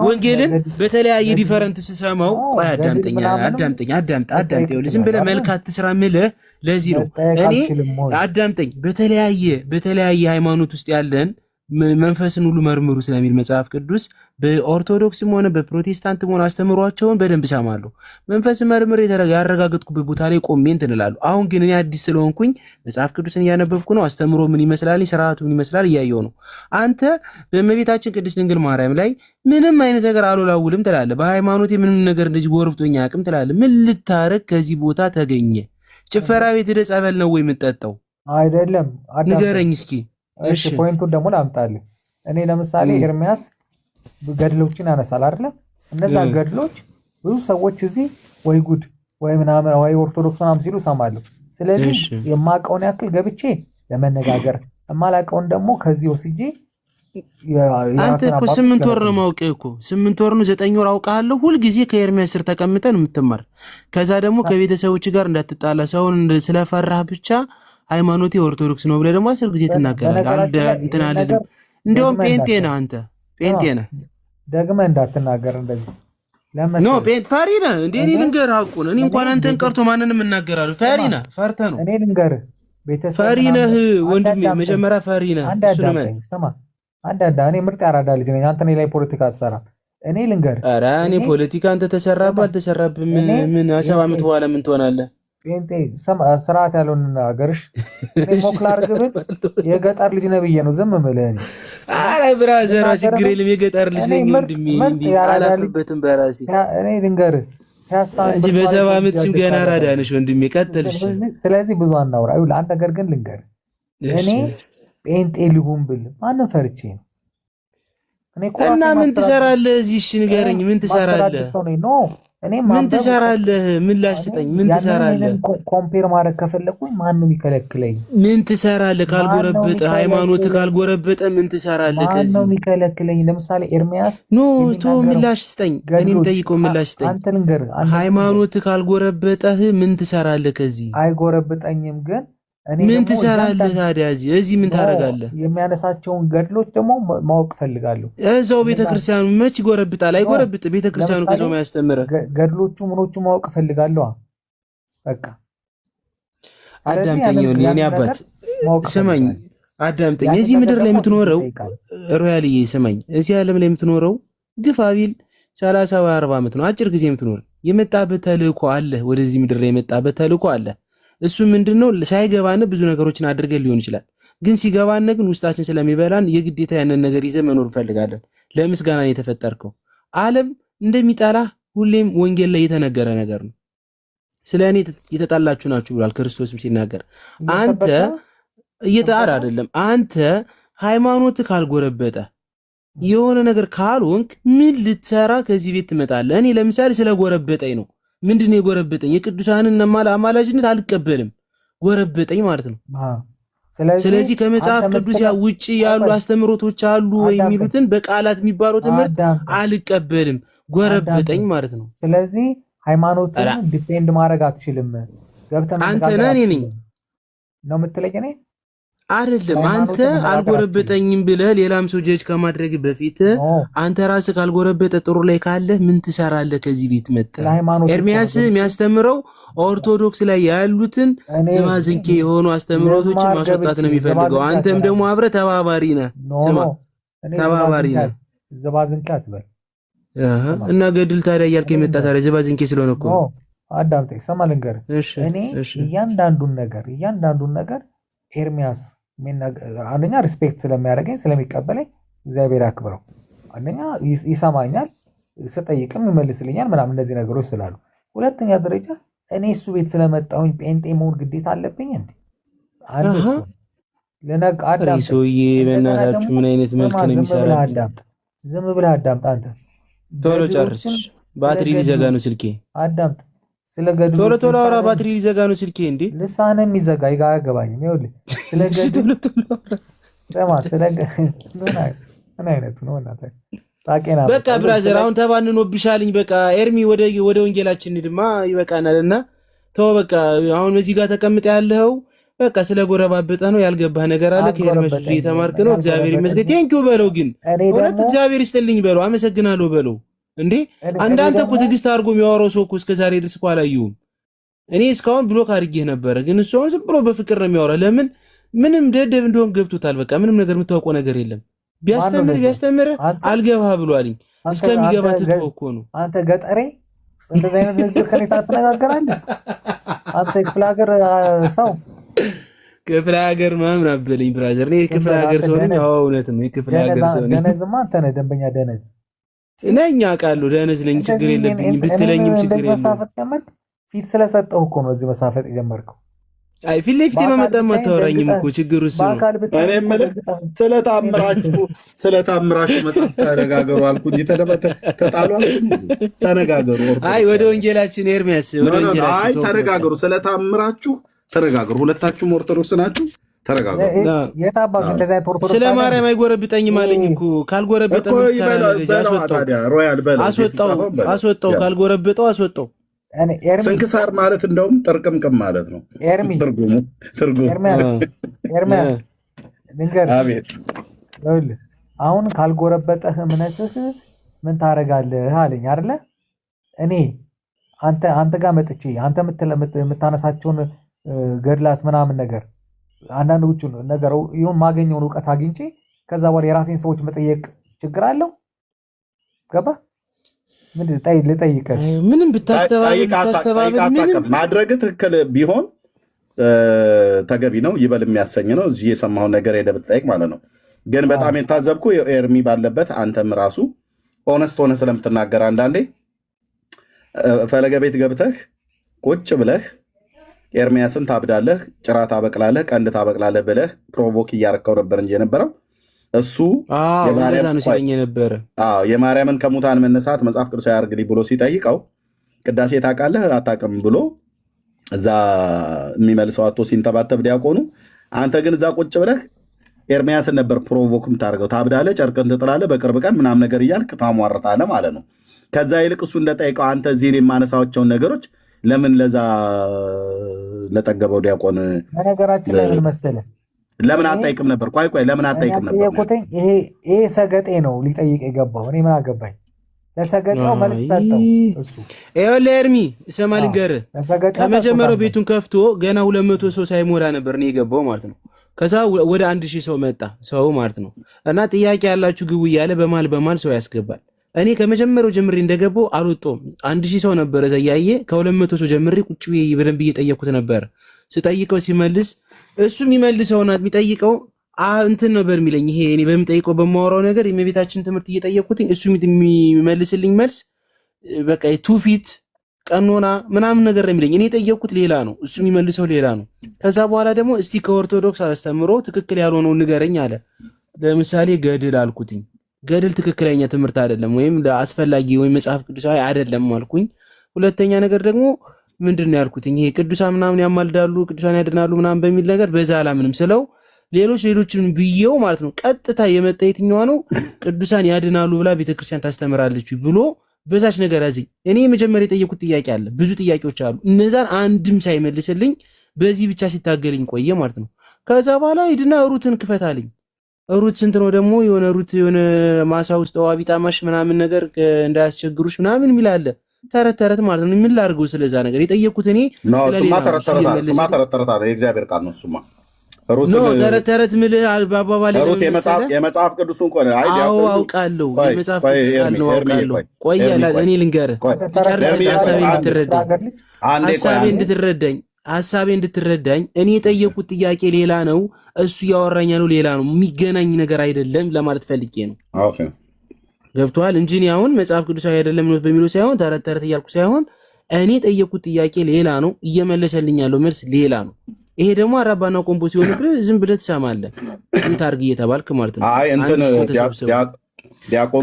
Speaker 2: ወንጌልን በተለያየ ዲፈረንት ስሰማው፣ ቆይ አዳምጠኝ። ዝም ብለህ መልካት ትስራ ምልህ ለዚህ ነው። እኔ አዳምጠኝ። በተለያየ ሃይማኖት ውስጥ ያለን መንፈስን ሁሉ መርምሩ ስለሚል መጽሐፍ ቅዱስ በኦርቶዶክስም ሆነ በፕሮቴስታንትም ሆነ አስተምሯቸውን በደንብ ሰማለሁ። መንፈስን መርምር ያረጋገጥኩበት ቦታ ላይ ቆሜ እንትን እላለሁ። አሁን ግን እኔ አዲስ ስለሆንኩኝ መጽሐፍ ቅዱስን እያነበብኩ ነው። አስተምሮ ምን ይመስላል፣ ስርዓቱ ምን ይመስላል እያየው ነው። አንተ በእመቤታችን ቅድስት ድንግል ማርያም ላይ ምንም አይነት ነገር አልወላውልም ትላለህ። በሃይማኖቴ ምንም ነገር እንደዚህ ጎርብቶኝ አያውቅም ትላለህ። ምን ልታረግ ከዚህ ቦታ ተገኘ? ጭፈራ ቤት ሄደህ ጸበል ነው ወይ የምትጠጣው?
Speaker 3: አይደለም፣
Speaker 2: ንገረኝ እስኪ።
Speaker 3: እሺ ፖይንቱን ደግሞ ላምጣልህ። እኔ ለምሳሌ ኤርሚያስ ገድሎችን ያነሳል አይደለ? እነዛ ገድሎች ብዙ ሰዎች እዚህ ወይ ጉድ ወይ ምናምን ወይ ኦርቶዶክስ ምናምን ሲሉ ሰማለሁ። ስለዚህ የማውቀውን ያክል ገብቼ ለመነጋገር የማላውቀውን ደግሞ ከዚህ ወስጄ
Speaker 2: አንተ እኮ 8 ወር ነው ማውቀው እኮ 8 ወር ነው 9 ወር አውቃለሁ። ሁልጊዜ ከኤርሚያስ ስር ተቀምጠን የምትማር ከዛ ደግሞ ከቤተሰቦች ጋር እንዳትጣላ ሰውን ስለፈራህ ብቻ ሃይማኖቴ ኦርቶዶክስ ነው ብለህ ደግሞ 10 ጊዜ ትናገራለህ። እንትን አይደለም። እንደውም ጴንጤ ነህ አንተ፣ ጴንጤ ነህ።
Speaker 3: ደግመህ እንዳትናገር እንደዚህ ለምን
Speaker 2: ነው? ጴንጤ ፈሪ ነህ እንዴ? እኔ ልንገርህ ሐቁን። እኔ እንኳን አንተን ቀርቶ ማንንም እናገራለሁ። ፈሪ ነህ፣ ፈርተህ ነው።
Speaker 3: እኔ ልንገርህ፣ ቤተሰብ
Speaker 2: ፈሪ ነህ ወንድሜ፣ መጀመሪያ ፈሪ ነህ። እሱ ነው ማለት
Speaker 3: ስማ፣ እኔ ምርጥ ያራዳ ልጅ ነኝ። አንተ እኔ ላይ ፖለቲካ አትሰራም። እኔ ልንገርህ፣
Speaker 2: ኧረ እኔ ፖለቲካ አንተ ተሰራብህ አልተሰራብህ ምን 7 ዓመት በኋላ ምን ትሆናለህ?
Speaker 3: ጴንጤ ስርዓት ያለውን አገርሽ ሞክላር ግብት የገጠር ልጅ ነብዬ ነው ዝም ምልህ።
Speaker 2: አረ ብራዘር ችግር የለም የገጠር ልጅ ነኝ ወንድሜ፣ እንዴ አላፍርበትም በራሴ።
Speaker 3: እኔ ልንገርህ
Speaker 2: እንጂ በ7 ዓመት ገና አራዳ ነሽ ወንድሜ፣ ቀጥልሽ።
Speaker 3: ስለዚህ ብዙ አናውራ። ይኸውልህ አንድ ነገር ግን ልንገርህ፣ እኔ ጴንጤ ልሁን ብል ማንም ፈርቼ ነው።
Speaker 2: እና ምን ትሰራለህ እዚህ? እሺ ንገረኝ፣ ምን ትሰራለህ? ምን ትሰራለህ? ምላሽ ስጠኝ። ምን ትሰራለህ?
Speaker 3: ኮምፔር ማድረግ ከፈለኩኝ ማንም ይከለክለኝ?
Speaker 2: ምን ትሰራለህ? ካልጎረበጠ ሃይማኖት ካልጎረበጠ ምን ትሰራለህ? ከዚህ
Speaker 3: ማንም ይከለክለኝ? ለምሳሌ ኤርሚያስ
Speaker 2: ቶ ምላሽ ስጠኝ። እኔም ጠይቀው ምላሽ ስጠኝ።
Speaker 3: አንተ ልንገርህ፣
Speaker 2: ሃይማኖት ካልጎረበጠህ ምን ትሰራለህ? ከዚህ
Speaker 3: አይጎረብጠኝም ግን
Speaker 2: ምን ትሰራለህ ታዲያ? እዚህ ምን ታደርጋለህ?
Speaker 3: የሚያነሳቸውን ገድሎች ደግሞ ማወቅ ፈልጋለሁ።
Speaker 2: እዛው ቤተክርስቲያኑ መች ይጎረብጣል? አይጎረብጥ። ቤተክርስቲያኑ ከዛው የሚያስተምረው
Speaker 3: ገድሎቹ ምኖቹ ማወቅ ፈልጋለሁ። በቃ
Speaker 2: አዳምጠኝ። የኔ አባት ስማኝ አዳምጠኝ። እዚህ ምድር ላይ የምትኖረው ሮያልዬ ስማኝ፣ እዚህ ዓለም ላይ የምትኖረው ግፋ ቢል 30 ወይ 40 ዓመት ነው። አጭር ጊዜ የምትኖር የመጣበት ተልእኮ አለ። ወደዚህ ምድር ላይ የመጣበት ተልእኮ አለ። እሱ ምንድነው? ሳይገባን ብዙ ነገሮችን አድርገን ሊሆን ይችላል። ግን ሲገባን ግን ውስጣችን ስለሚበላን የግዴታ ያንን ነገር ይዘን መኖር እንፈልጋለን። ለምስጋና የተፈጠርከው ዓለም እንደሚጠላህ ሁሌም ወንጌል ላይ የተነገረ ነገር ነው። ስለ እኔ የተጣላችሁ ናችሁ ብሏል ክርስቶስም ሲናገር። አንተ እየጣር አይደለም። አንተ ሃይማኖት ካልጎረበጠ የሆነ ነገር ካልሆንክ ምን ልትሰራ ከዚህ ቤት ትመጣለህ? እኔ ለምሳሌ ስለጎረበጠኝ ነው። ምንድነው የጎረበጠኝ? የቅዱሳንን አማላጅነት አልቀበልም። ጎረበጠኝ ማለት ነው። ስለዚህ ከመጽሐፍ ቅዱስ ውጪ ያሉ አስተምሮቶች አሉ ወይ የሚሉትን በቃላት የሚባለው ትምህርት አልቀበልም። ጎረበጠኝ ማለት ነው።
Speaker 3: ስለዚህ ሃይማኖትን ዲፌንድ ማድረግ አትችልም። ገብተህ
Speaker 2: አንተ ነህ እኔ ነኝ
Speaker 3: ነው የምትለኝ? እኔ
Speaker 2: አይደለም። አንተ አልጎረበጠኝም ብለህ ሌላም ሰው ጀጅ ከማድረግ በፊት አንተ ራስህ ካልጎረበጠ ጥሩ ላይ ካለ ምን ትሰራለህ ከዚህ ቤት መጥተህ? ኤርሚያስ የሚያስተምረው ኦርቶዶክስ ላይ ያሉትን ዝባዝንኬ የሆኑ አስተምሮቶችን ማስወጣት ነው የሚፈልገው። አንተም ደግሞ አብረህ ተባባሪ ነህ። ስማ ተባባሪ ነህ።
Speaker 3: ዝባዝንኬ አትበል
Speaker 2: እና ገድል ታዲያ እያልከኝ የመጣ ታዲያ ዝባዝንኬ ስለሆነ እኮ
Speaker 3: አዳምጠኝ። ሰማ ልንገርህ። እኔ እያንዳንዱን ነገር ኤርሚያስ አንደኛ ሪስፔክት ስለሚያደርገኝ ስለሚቀበለኝ እግዚአብሔር ያክብረው። አንደኛ ይሰማኛል፣ ስጠይቅም ይመልስልኛል ምናምን እነዚህ ነገሮች ስላሉ። ሁለተኛ ደረጃ እኔ እሱ ቤት ስለመጣሁኝ ጴንጤ መሆን ግዴታ አለብኝ እንዴ?
Speaker 2: ሰውዬ በእናታችሁ ምን አይነት መልክ ነው የሚሰራ?
Speaker 3: ዝም ብለህ አዳምጥ። አንተ
Speaker 2: ቶሎ ጨርስ፣ ባትሪ ሊዘጋ ነው ስልኬ።
Speaker 3: አዳምጥ።
Speaker 2: ቶሎ ቶሎ አውራ፣ ባትሪ ሊዘጋ ነው ስልኬ። እንዴ
Speaker 3: ልሳንህ የሚዘጋ አይገባኝም። ይኸውልህ ምን አይነቱ ነው እናትህ?
Speaker 2: በቃ ብራዘር አሁን ተባንኖብሻልኝ። በቃ ኤርሚ ወደ ወንጌላችን ሂድማ፣ ይበቃናል። እና ተው በቃ አሁን እዚህ ጋር ተቀምጠ ያለኸው በቃ ስለ ጎረባበጠ ነው። ያልገባህ ነገር አለ። ከኤርሚያስ እየተማርክ ነው። እግዚአብሔር ይመስገን። ቴንኪው በለው። ግን እውነት እግዚአብሔር ይስጥልኝ በለው። አመሰግናለሁ በለው። እንዴ አንዳንተ እኮ ትዕግስት አድርጎ የሚያወራው ሰው እኮ እስከ ዛሬ ድረስ እኮ አላየሁም። እኔ እስካሁን ብሎክ አድርጌህ ነበረ፣ ግን እሱ አሁን ዝም ብሎ በፍቅር ነው የሚያወራ። ለምን? ምንም ደደብ እንደሆን ገብቶታል። በቃ ምንም ነገር የምታውቀው ነገር የለም። ቢያስተምር አልገባህ ብሏልኝ። እስከሚገባ ትተው እኮ ነው።
Speaker 3: አንተ ገጠሬ እንደዚህ አይነት ንግግር ከኔ ትነጋገራለህ? አንተ ክፍለ ሀገር ሰው
Speaker 2: ክፍለ ሀገር ምናምን አበለኝ ብራዘር። እኔ ክፍለ ሀገር ሰው ነኝ። አዎ እውነት ነው፣ የክፍለ ሀገር ሰው ነኝ።
Speaker 3: ደነዝማ አንተ ነህ፣ ደንበኛ ደነዝ
Speaker 2: ነኝ። አውቃለሁ፣ ደነዝ ነኝ። ችግር የለብኝም ብትለኝም ችግር የለም።
Speaker 3: ፊት ስለሰጠው እኮ ነው እዚህ መሳፈጥ የጀመርከው።
Speaker 2: አይ ፊት ለፊት በመጣም አታወራኝም እኮ ችግሩ እሱ ነው።
Speaker 1: እኔ የምልህ ስለታምራችሁ መጽሐፍ ተነጋገሩ አልኩ እንጂ ተጣሉ ተነጋገሩ።
Speaker 2: አይ ወደ ወንጌላችን ኤርሚያስ፣ ወደ ወንጌላችን
Speaker 1: አይ ተነጋገሩ፣ ስለታምራችሁ ተነጋገሩ። ሁለታችሁም ኦርቶዶክስ ናችሁ፣ ተነጋገሩ።
Speaker 2: ስለ ማርያም አይጎረብጠኝም አለኝ እኮ። ካልጎረበጠ አስወጣው፣ ካልጎረበጠው አስወጣው።
Speaker 1: ስንክሳር ማለት እንደውም ጥርቅምቅም ማለት ነው ትርጉሙ።
Speaker 3: አሁን ካልጎረበጠህ እምነትህ ምን ታደርጋለህ አለኝ አይደለ? እኔ አንተ ጋር መጥቼ አንተ የምታነሳቸውን ገድላት ምናምን ነገር አንዳንዶቹ ነገር ይሁን ማገኘውን እውቀት አግኝቼ ከዛ በኋላ የራሴን ሰዎች መጠየቅ ችግር አለው? ገባ? ልጠይቀህ
Speaker 2: ምንም ብታስተባብል ምንም
Speaker 1: ማድረግ ትክክል ቢሆን ተገቢ ነው፣ ይበል የሚያሰኝ ነው። እዚህ የሰማውን ነገር ሄደህ ብትጠይቅ ማለት ነው። ግን በጣም የታዘብኩ ኤርሚ ባለበት አንተም ራሱ ኦነስት ሆነ ስለምትናገር አንዳንዴ ፈለገ ቤት ገብተህ ቁጭ ብለህ ኤርሚያስን ታብዳለህ፣ ጭራ ታበቅላለህ፣ ቀንድ ታበቅላለህ ብለህ ፕሮቮክ እያረከው ነበር እንጂ የነበረው እሱ የማርያምን ከሙታን መነሳት መጽሐፍ ቅዱሳዊ አድርግልኝ ብሎ ሲጠይቀው ቅዳሴ ታውቃለህ አታውቅም ብሎ እዛ የሚመልሰው አቶ ሲንተባተብ ዲያቆኑ፣ አንተ ግን እዛ ቁጭ ብለህ ኤርሚያስን ነበር ፕሮቮክ የምታደርገው። ታብዳለህ፣ ጨርቅን ትጥላለህ፣ በቅርብ ቀን ምናምን ነገር እያልክ ታሟርታለህ ማለት ነው። ከዛ ይልቅ እሱ እንደጠይቀው አንተ እዚህ የማነሳቸውን ነገሮች ለምን ለዛ ለጠገበው ዲያቆን
Speaker 3: በነገራችን ላይ ምን መሰለህ
Speaker 1: ለምን አጠይቅም ነበር? ቆይ ለምን አጠይቅም ነበር?
Speaker 3: ይሄ ሰገጤ ነው ሊጠይቅ የገባው። እኔ ምን አገባኝ? ለሰገጤው መልስ ሰጠው እሱ።
Speaker 2: ይኸውልህ ኤርሚ ስማ ልንገርህ፣ ከመጀመሪያው ቤቱን ከፍቶ ገና 200 ሰው ሳይሞላ ነበር እኔ የገባው ማለት ነው። ከዛ ወደ 1000 ሰው መጣ ሰው ማለት ነው። እና ጥያቄ ያላችሁ ግቡ እያለ በማል ሰው ያስገባል። እኔ ከመጀመሪያው ጀምሬ እንደገባው አልወጣሁም። 1000 ሰው ነበረ ዘያየ ከ200 ሰው ጀምሬ ቁጭ ብዬ በደንብ እየጠየኩት ነበር። ስጠይቀው ሲመልስ እሱ የሚመልሰውና የሚጠይቀው እንትን ነበር የሚለኝ። ይሄ እኔ በምጠይቀው በማወራው ነገር የእመቤታችን ትምህርት እየጠየኩትኝ እሱ የሚመልስልኝ መልስ በቃ ቱፊት ቀኖና ምናምን ነገር ነው የሚለኝ። እኔ የጠየኩት ሌላ ነው፣ እሱ የሚመልሰው ሌላ ነው። ከዛ በኋላ ደግሞ እስቲ ከኦርቶዶክስ አስተምሮ ትክክል ያልሆነው ንገረኝ አለ። ለምሳሌ ገድል አልኩትኝ። ገድል ትክክለኛ ትምህርት አይደለም ወይም አስፈላጊ ወይም መጽሐፍ ቅዱሳዊ አይደለም አልኩኝ። ሁለተኛ ነገር ደግሞ ምንድነው ያልኩትኝ? ይሄ ቅዱሳን ምናምን ያማልዳሉ ቅዱሳን ያድናሉ ምናምን በሚል ነገር በዛ አላምንም ስለው ሌሎችን ብዬው ማለት ነው ቀጥታ የመጣ የትኛዋ ነው ቅዱሳን ያድናሉ ብላ ቤተክርስቲያን ታስተምራለች ብሎ በዛች ነገር አዘኝ። እኔ መጀመሪያ የጠየኩት ጥያቄ አለ፣ ብዙ ጥያቄዎች አሉ። እነዛን አንድም ሳይመልስልኝ በዚህ ብቻ ሲታገልኝ ቆየ ማለት ነው። ከዛ በኋላ ሂድና ሩትን ክፈታልኝ። ሩት ስንት ነው ደግሞ? የሆነ ሩት የሆነ ማሳ ውስጥ ዋቢ ጣማሽ ምናምን ነገር እንዳያስቸግሩሽ ምናምን የሚል አለ። ተረት ማለት ነው። ምን ላድርገው ስለዛ ነገር የጠየኩት እኔ
Speaker 1: ስለሌላ ተረት የእግዚአብሔር ቃል ነው እሱማ።
Speaker 2: ተረት ምልህ አባባል
Speaker 1: ሩት የመጽሐፍ ቅዱስን እኮ ነው።
Speaker 2: አውቃለሁ የመጽሐፍ ቅዱስ ቃል ነው አውቃለሁ። ቆይ እኔ ልንገርህ ሀሳቤ እንድትረዳኝ እኔ የጠየቁት ጥያቄ ሌላ ነው፣ እሱ እያወራኝ ያለው ሌላ ነው። የሚገናኝ ነገር አይደለም ለማለት ፈልጌ ነው። ገብቶሃል እንጂ እኔ አሁን መጽሐፍ ቅዱሳዊ አይደለም ነው በሚለው ሳይሆን ተረት እያልኩ ሳይሆን እኔ የጠየቁት ጥያቄ ሌላ ነው፣ እየመለሰልኝ ያለው መልስ ሌላ ነው። ይሄ ደግሞ አራባና ቆንቦ ሲሆን ዝም ብለህ ትሰማለህ። ታርግ እየተባልክ ማለት ነው።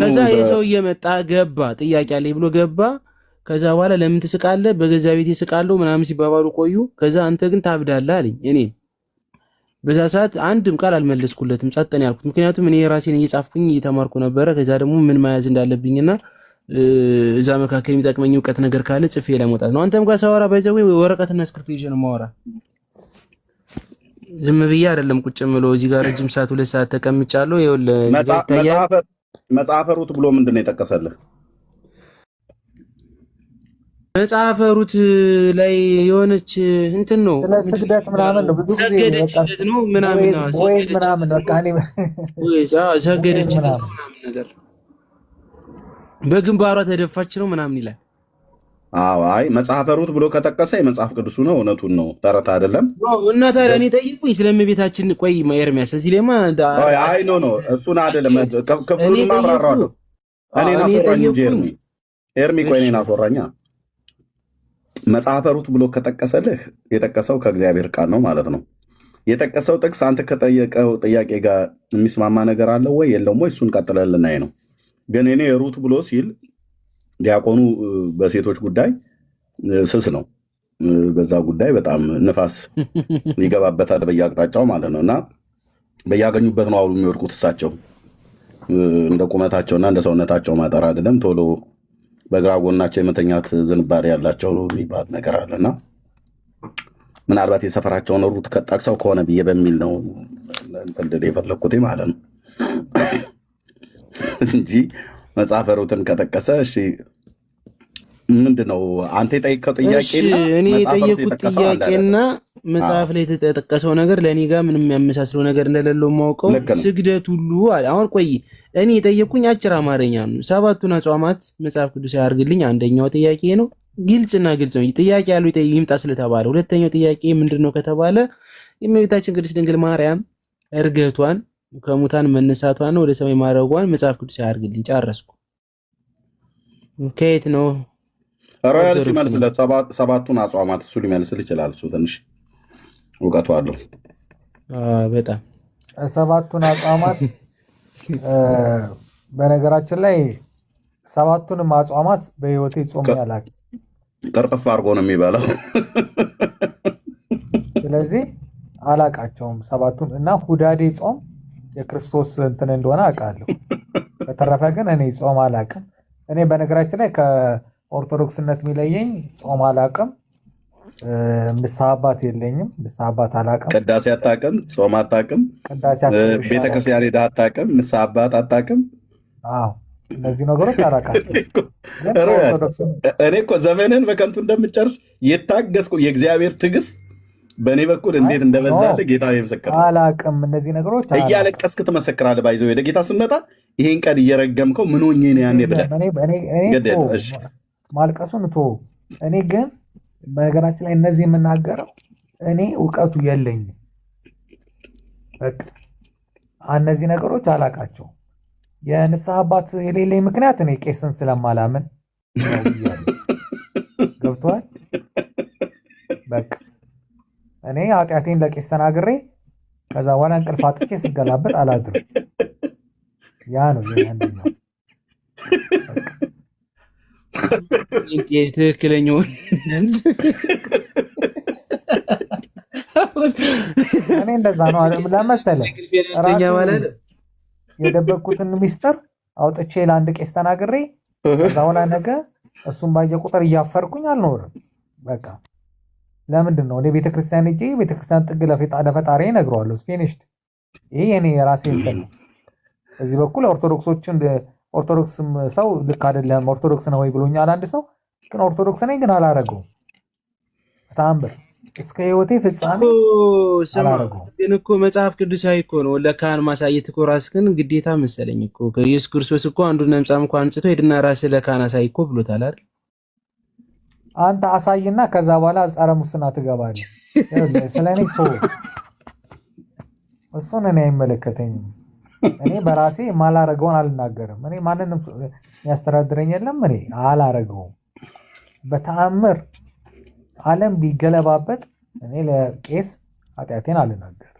Speaker 2: ከዛ የሰው እየመጣ ገባ ጥያቄ አለኝ ብሎ ገባ። ከዛ በኋላ ለምን ትስቃለህ? በገዛ ቤት ስቃለሁ ምናምን ሲባባሉ ቆዩ። ከዛ አንተ ግን ታብዳለህ አለኝ። እኔ በዛ ሰዓት አንድም ቃል አልመለስኩለትም፣ ጸጥን ያልኩት። ምክንያቱም እኔ ራሴን እየጻፍኩኝ እየተማርኩ ነበረ። ከዛ ደግሞ ምን መያዝ እንዳለብኝና እዛ መካከል የሚጠቅመኝ እውቀት ነገር ካለ ጽፌ ለመውጣት ነው። አንተም ጋር ሳወራ ባይዘው ወረቀትና እስክሪብቶ ይዤ ነው የማወራ። ዝም ብዬ አይደለም ቁጭ ምለው እዚህ ጋር ረጅም ሰዓት 2 ሰዓት ተቀምጫለሁ። ይኸውልህ
Speaker 1: መጽሐፈ ሩት ብሎ ምንድን ነው የጠቀሰልህ?
Speaker 2: መጽሐፈ ሩት ላይ የሆነች እንትን ነው
Speaker 3: ስለ ስግደት ምናምን ነው። ብዙ ጊዜ
Speaker 2: ሰገደችለት ነው ምናምን ነው ሰገደችለት ምናምን ነገር በግንባሯ ተደፋች ነው ምናምን ይላል።
Speaker 1: አይ መጽሐፈ ሩት ብሎ ከጠቀሰ የመጽሐፍ ቅዱሱ ነው፣ እውነቱን ነው፣ ተረት አይደለም።
Speaker 2: እና ታዲያ እኔ ጠይቁኝ ስለእመቤታችን። ቆይ ኤርሚያስ እዚህ ላይማ
Speaker 1: አይ ኖ እሱን አይደለም ክፍሉን ማብራራለሁ። እኔን አስወራኝ እንጂ ኤርሚ ቆይ እኔን አስወራኛ። መጽሐፈ ሩት ብሎ ከጠቀሰልህ የጠቀሰው ከእግዚአብሔር ቃል ነው ማለት ነው። የጠቀሰው ጥቅስ አንተ ከጠየቀው ጥያቄ ጋር የሚስማማ ነገር አለው ወይ የለውም ወይ? እሱን ቀጥለን ልናይ ነው። ግን እኔ ሩት ብሎ ሲል ዲያቆኑ በሴቶች ጉዳይ ስስ ነው። በዛ ጉዳይ በጣም ንፋስ ይገባበታል በየአቅጣጫው ማለት ነው። እና በያገኙበት ነው አሁን የሚወድቁት እሳቸው እንደ ቁመታቸውና እንደ ሰውነታቸው ማጠር አይደለም ቶሎ በግራ ጎናቸው የመተኛት ዝንባሌ ያላቸው ነው የሚባል ነገር አለና ምናልባት የሰፈራቸውን ሩት ጠቅሰው ከሆነ ብዬ በሚል ነው እንትን የፈለግኩት ማለት ነው እንጂ መጽሐፈ ሩትን ከጠቀሰ እሺ ምንድነው አንተ የጠየቀው ጥያቄና
Speaker 2: እኔ የጠየቁት ጥያቄና መጽሐፍ ላይ የተጠቀሰው ነገር ለእኔ ጋር ምንም የሚያመሳስለው ነገር እንደሌለው የማውቀው ስግደት ሁሉ አሁን ቆይ እኔ የጠየኩኝ አጭር አማርኛ ነው። 7ቱን አጽዋማት መጽሐፍ ቅዱስ ያርግልኝ አንደኛው ጥያቄ ነው። ግልጽና ግልጽ ነው ጥያቄ ያለው ይምጣ ስለተባለ። ሁለተኛው ጥያቄ ምንድነው ከተባለ የእመቤታችን ቅድስት ድንግል ማርያም እርገቷን ከሙታን መነሳቷን ወደ ሰማይ ማረጓን መጽሐፍ ቅዱስ ያርግልኝ። ጨረስኩ። ከየት ነው
Speaker 1: ሮያል ሲመልስለት 7ቱን አጽዋማት እሱ ሊመልስል ይችላል። እሱ ትንሽ እውቀቱ አለው
Speaker 2: በጣም
Speaker 3: 7ቱን አጽዋማት። በነገራችን ላይ 7ቱንም አጽዋማት በህይወቴ ጾም ያላቅ
Speaker 1: ቅርጥፍ አድርጎ ነው የሚበላው።
Speaker 3: ስለዚህ አላቃቸውም 7ቱን እና ሁዳዴ ጾም የክርስቶስ እንትን እንደሆነ አውቃለሁ። በተረፈ ግን እኔ ጾም አላቅም። እኔ በነገራችን ላይ ከኦርቶዶክስነት የሚለየኝ ጾም አላቅም፣ ንስሐ አባት የለኝም፣ ንስሐ አባት አላቅም፣
Speaker 1: ቅዳሴ አታቅም፣ ጾም አታቅም፣ ቤተክርስቲያን ሄደህ አታቅም፣ ንስሐ አባት አታቅም።
Speaker 3: እነዚህ ነገሮች አላቃቸው።
Speaker 1: እኔ እኮ ዘመንን በከንቱ እንደምጨርስ የታገስኩ የእግዚአብሔር ትዕግስት በእኔ በኩል እንዴት እንደበዛልህ ጌታ ይመስክር።
Speaker 3: አላቅም እነዚህ ነገሮች
Speaker 1: እያለቀስክ ትመሰክራለህ። ባይዘው ወደ ጌታ ስመጣ ይሄን ቀን እየረገምከው ምን ሆኜ ነው ያኔ ብለህ
Speaker 3: ማልቀሱን ቶ እኔ ግን በነገራችን ላይ እነዚህ የምናገረው እኔ እውቀቱ የለኝም። በቃ እነዚህ ነገሮች አላቃቸው። የንስሐ አባት የሌለኝ ምክንያት እኔ ቄስን ስለማላምን ገብቶሃል። በቃ እኔ ኃጢአቴን ለቄስ ተናግሬ ከዛ በኋላ እንቅልፍ አጥቼ ስገላበጥ አላድርም። ያ ነው አንደኛው
Speaker 2: ትክክለኛውን
Speaker 3: እኔ እንደዛ ነው ለመሰለህ የደበቅኩትን ሚስጥር አውጥቼ ለአንድ ቄስ ተናግሬ ከዛ በኋላ ነገ እሱም ባየ ቁጥር እያፈርኩኝ አልኖርም። በቃ ለምንድን ነው እኔ ቤተክርስቲያን ሄጄ ቤተክርስቲያን ጥግ ለፈጣሪ እነግረዋለሁ። ፊኒሽድ። ይሄ የኔ የራሴ እንትን ነው። በዚህ በኩል ኦርቶዶክስም ሰው ልክ አይደለም ኦርቶዶክስ ነው ወይ ብሎኛል አንድ ሰው። ግን ኦርቶዶክስ ነኝ ግን አላረገውም። በታምር እስከ ህይወቴ ፍጻሜ አላረገውም።
Speaker 2: ግን እኮ መጽሐፍ ቅዱሳዊ እኮ ነው። ለካህን ማሳየት እኮ ራስህን ግዴታ መሰለኝ እኮ። ከኢየሱስ ክርስቶስ እኮ አንዱን ለምጻም እኮ አንጽቶ ሄድና ራስህ ለካህን አሳይ እኮ ብሎታል አይደል?
Speaker 3: አንተ አሳይና ከዛ በኋላ ጸረ ሙስና ትገባለህ። ስለኔ እሱን እኔ አይመለከተኝም። እኔ በራሴ ማላረገውን አልናገርም። እኔ ማንንም የሚያስተዳድረኝ የለም። እኔ አላረገውም በተአምር። ዓለም ቢገለባበጥ እኔ ለቄስ ኃጢአቴን አልናገርም።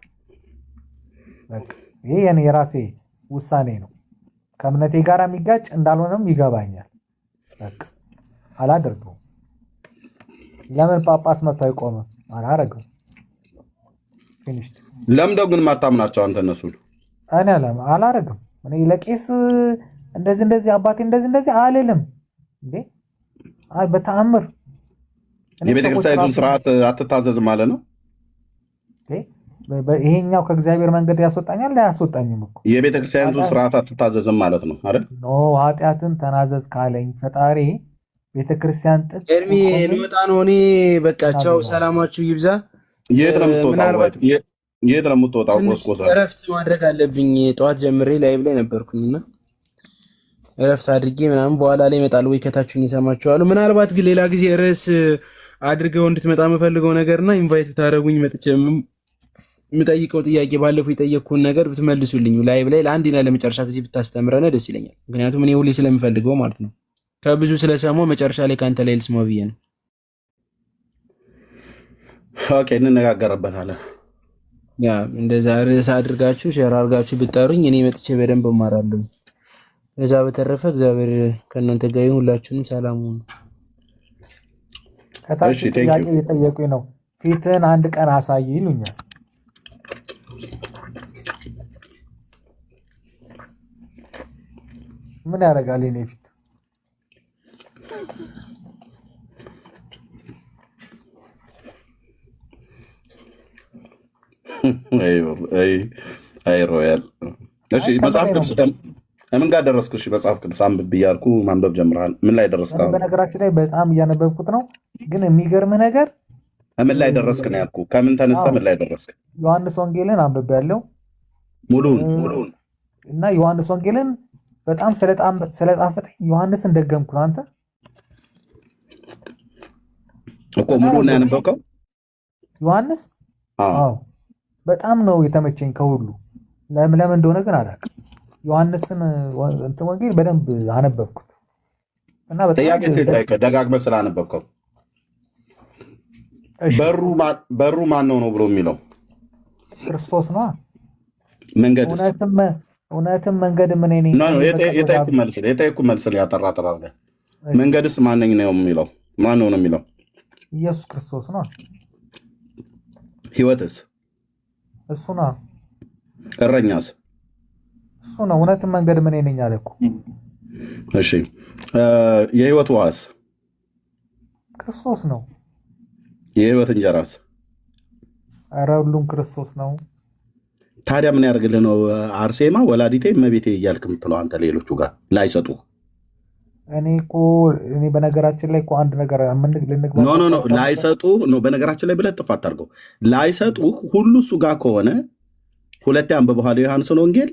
Speaker 3: በቃ ይሄ የኔ የራሴ ውሳኔ ነው። ከእምነቴ ጋር የሚጋጭ እንዳልሆነም ይገባኛል። በቃ አላደርገውም። ለምን ጳጳስ መጥቶ አይቆምም? አላረገውም። ፊኒሽድ።
Speaker 1: ለምደው ግን ማታምናቸው አንተ እነሱ
Speaker 3: እኔ አላረግም። እኔ ለቄስ እንደዚህ አባቴ እንደዚህ አልልም እንዴ በተአምር።
Speaker 1: የቤተክርስቲያኒቱን ስርዓት አትታዘዝም ማለት ነው።
Speaker 3: ይሄኛው ከእግዚአብሔር መንገድ ያስወጣኛል አያስወጣኝም እኮ።
Speaker 1: የቤተክርስቲያኒቱን ስርዓት አትታዘዝም ማለት ነው አይደል?
Speaker 3: ኖ ኃጢአትን ተናዘዝ ካለኝ ፈጣሪ ቤተክርስቲያን
Speaker 2: ኤርሚ ልወጣ ነው እኔ። በቃ ቻው፣ ሰላማችሁ ይብዛ።
Speaker 1: የት ነው የምትወጣው?
Speaker 2: እረፍት ማድረግ አለብኝ። ጠዋት ጀምሬ ላይቭ ላይ ነበርኩኝና እረፍት አድርጌ ምናምን በኋላ ላይ እመጣለሁ። ወይ ከታችሁን ይሰማችኋሉ። ምናልባት ግን ሌላ ጊዜ ርዕስ አድርገው እንድትመጣ የምፈልገው ነገርና ኢንቫይት ብታደረጉኝ መጥቼ የምጠይቀው ጥያቄ ባለፈው የጠየቅኩን ነገር ብትመልሱልኝ ላይቭ ላይ ለአንድና ለመጨረሻ ጊዜ ብታስተምረን ደስ ይለኛል። ምክንያቱም እኔ ሁሌ ስለምፈልገው ማለት ነው። ከብዙ ስለሰማሁ መጨረሻ ላይ ከአንተ ላይ ልስማው ብዬ ነው።
Speaker 1: ኦኬ፣ እንነጋገርበታለን።
Speaker 2: ያ እንደዛ ርዕስ አድርጋችሁ ሼር አድርጋችሁ ብታሩኝ እኔ መጥቼ በደንብ እማራለሁ። ከዛ በተረፈ እግዚአብሔር ከእናንተ ጋር ይሁን። ሁላችሁንም ሰላም ሁኑ።
Speaker 3: ከታች ጥያቄ እየጠየቁኝ ነው። ፊትን አንድ ቀን አሳይ ይሉኛል። ምን ያደርጋል የኔ ፊት?
Speaker 1: አይ ሮያል። እሺ መጽሐፍ ቅዱስ ምን ጋር ደረስክ? እሺ መጽሐፍ ቅዱስ አንብብ ብያልኩ ማንበብ ጀምረሃል። ምን ላይ ደረስክ?
Speaker 3: በነገራችን ላይ በጣም እያነበብኩት ነው። ግን የሚገርምህ ነገር
Speaker 1: ምን ላይ ደረስክ ነው ያልኩህ። ከምን ተነስተህ ምን ላይ ደረስክ?
Speaker 3: ዮሐንስ ወንጌልን አንብቤያለሁ
Speaker 1: ሙሉውን
Speaker 3: እና ዮሐንስ ወንጌልን በጣም ስለጣፈጠኝ ዮሐንስን ደገምኩት። አንተ
Speaker 1: እኮ ሙሉውን ነው ያነበብከው?
Speaker 3: ዮሐንስ አዎ በጣም ነው የተመቸኝ ከሁሉ። ለምን እንደሆነ ግን አላውቅም። ዮሐንስን እንትን ወንጌል በደንብ አነበብኩት እና በጣም
Speaker 1: ደጋግመህ ስላነበብከው በሩ ማን ነው ብሎ የሚለው
Speaker 3: ክርስቶስ ነው።
Speaker 1: መንገድ
Speaker 3: እውነትም መንገድ ምን ነኝ?
Speaker 1: የጠየኩህ መልስ ያጠራጥራ አድርገህ መንገድስ ማነኝ ነው የሚለው? ማን ነው የሚለው?
Speaker 3: ኢየሱስ ክርስቶስ ነው።
Speaker 1: ህይወትስ
Speaker 3: እሱ ነው።
Speaker 1: እረኛስ
Speaker 3: እሱ ነው። እውነትም መንገድ ምን ነኝ አለ እኮ።
Speaker 1: እሺ የህይወት ውሃስ
Speaker 3: ክርስቶስ ነው።
Speaker 1: የህይወት እንጀራስ?
Speaker 3: ኧረ ሁሉም ክርስቶስ ነው።
Speaker 1: ታዲያ ምን ያደርግልህ ነው አርሴማ ወላዲቴ እመቤቴ እያልክ የምትለው አንተ? ሌሎቹ ጋር ላይሰጡ
Speaker 3: እኔ በነገራችን ላይ እኮ አንድ ነገር
Speaker 1: ኖ ላይሰጡ ነው። በነገራችን ላይ ብለህ ጥፋት አድርገው ላይሰጡ ሁሉ እሱ ጋር ከሆነ ሁለቴ አንብበኋል ዮሐንስን ወንጌል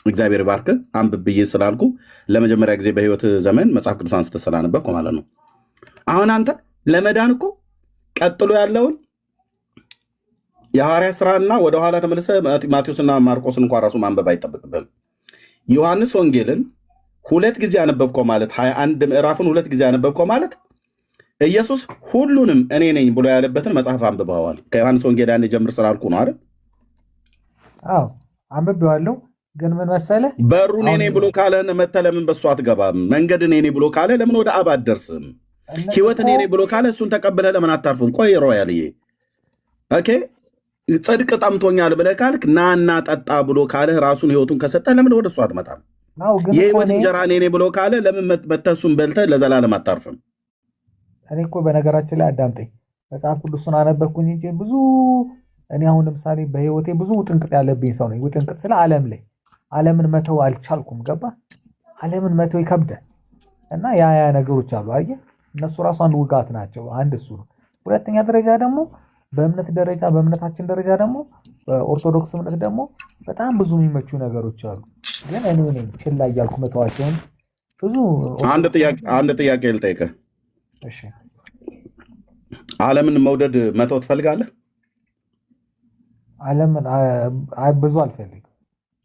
Speaker 1: እግዚአብሔር ባርክ አንብብ ብዬ ስላልኩ ለመጀመሪያ ጊዜ በህይወት ዘመን መጽሐፍ ቅዱስ አንስተ ስላነበብኩ ማለት ነው። አሁን አንተ ለመዳን እኮ ቀጥሎ ያለውን የሐዋርያት ሥራና ወደኋላ ተመልሰ ማቴዎስና ማርቆስን እንኳን ራሱ ማንበብ አይጠበቅብህም። ዮሐንስ ወንጌልን 2 ጊዜ አነበብከው ማለት 21 ምዕራፍን 2 ጊዜ አነበብከው ማለት ኢየሱስ ሁሉንም እኔ ነኝ ብሎ ያለበትን መጽሐፍ አንብበዋል። ከዮሐንስ ወንጌል ያን ጀምር ስላልኩ ነው አይደል?
Speaker 3: አዎ አንብቤዋለሁ። ግን ምን መሰለህ
Speaker 1: በሩ እኔ ነኝ ብሎ ካለ መተህ ለምን በሱ አትገባም? መንገድ እኔ ነኝ ብሎ ካለ ለምን ወደ አብ አትደርስም? ህይወት እኔ ነኝ ብሎ ካለ እሱን ተቀብለህ ለምን አታርፍም? ቆይ ሮያልዬ ኦኬ ጽድቅ ጠምቶኛል ብለህ ካልክ ናና ጠጣ ብሎ ካለ ራሱን ህይወቱን ከሰጠህ ለምን ወደ እሱ አትመጣም? የህይወት እንጀራ እኔ ነኝ ብሎ ካለ ለምን መተህ እሱን በልተህ ለዘላለም አታርፍም?
Speaker 3: እኔ እኮ በነገራችን ላይ አዳምጠኝ፣ መጽሐፍ ቅዱስን አነበብኩኝ እንጂ ብዙ እኔ አሁን ለምሳሌ በህይወቴ ብዙ ውጥንቅጥ ያለብኝ ሰው ነኝ። ውጥንቅጥ ስለ ዓለምን መተው አልቻልኩም። ገባ? ዓለምን መተው ይከብዳል። እና ያ ነገሮች አሉ። አየህ፣ እነሱ ራሱ አንድ ውጋት ናቸው። አንድ እሱ ነው። ሁለተኛ ደረጃ ደግሞ በእምነታችን ደረጃ ደግሞ በኦርቶዶክስ እምነት ደግሞ በጣም ብዙ የሚመቹ ነገሮች አሉ። ግን እኔ ነኝ ችላ እያልኩ መተዋቸውን ብዙ።
Speaker 1: አንድ ጥያቄ ልጠይቅህ።
Speaker 3: እሺ፣
Speaker 1: ዓለምን መውደድ መተው ትፈልጋለህ?
Speaker 3: ዓለምን ብዙ አልፈልግም።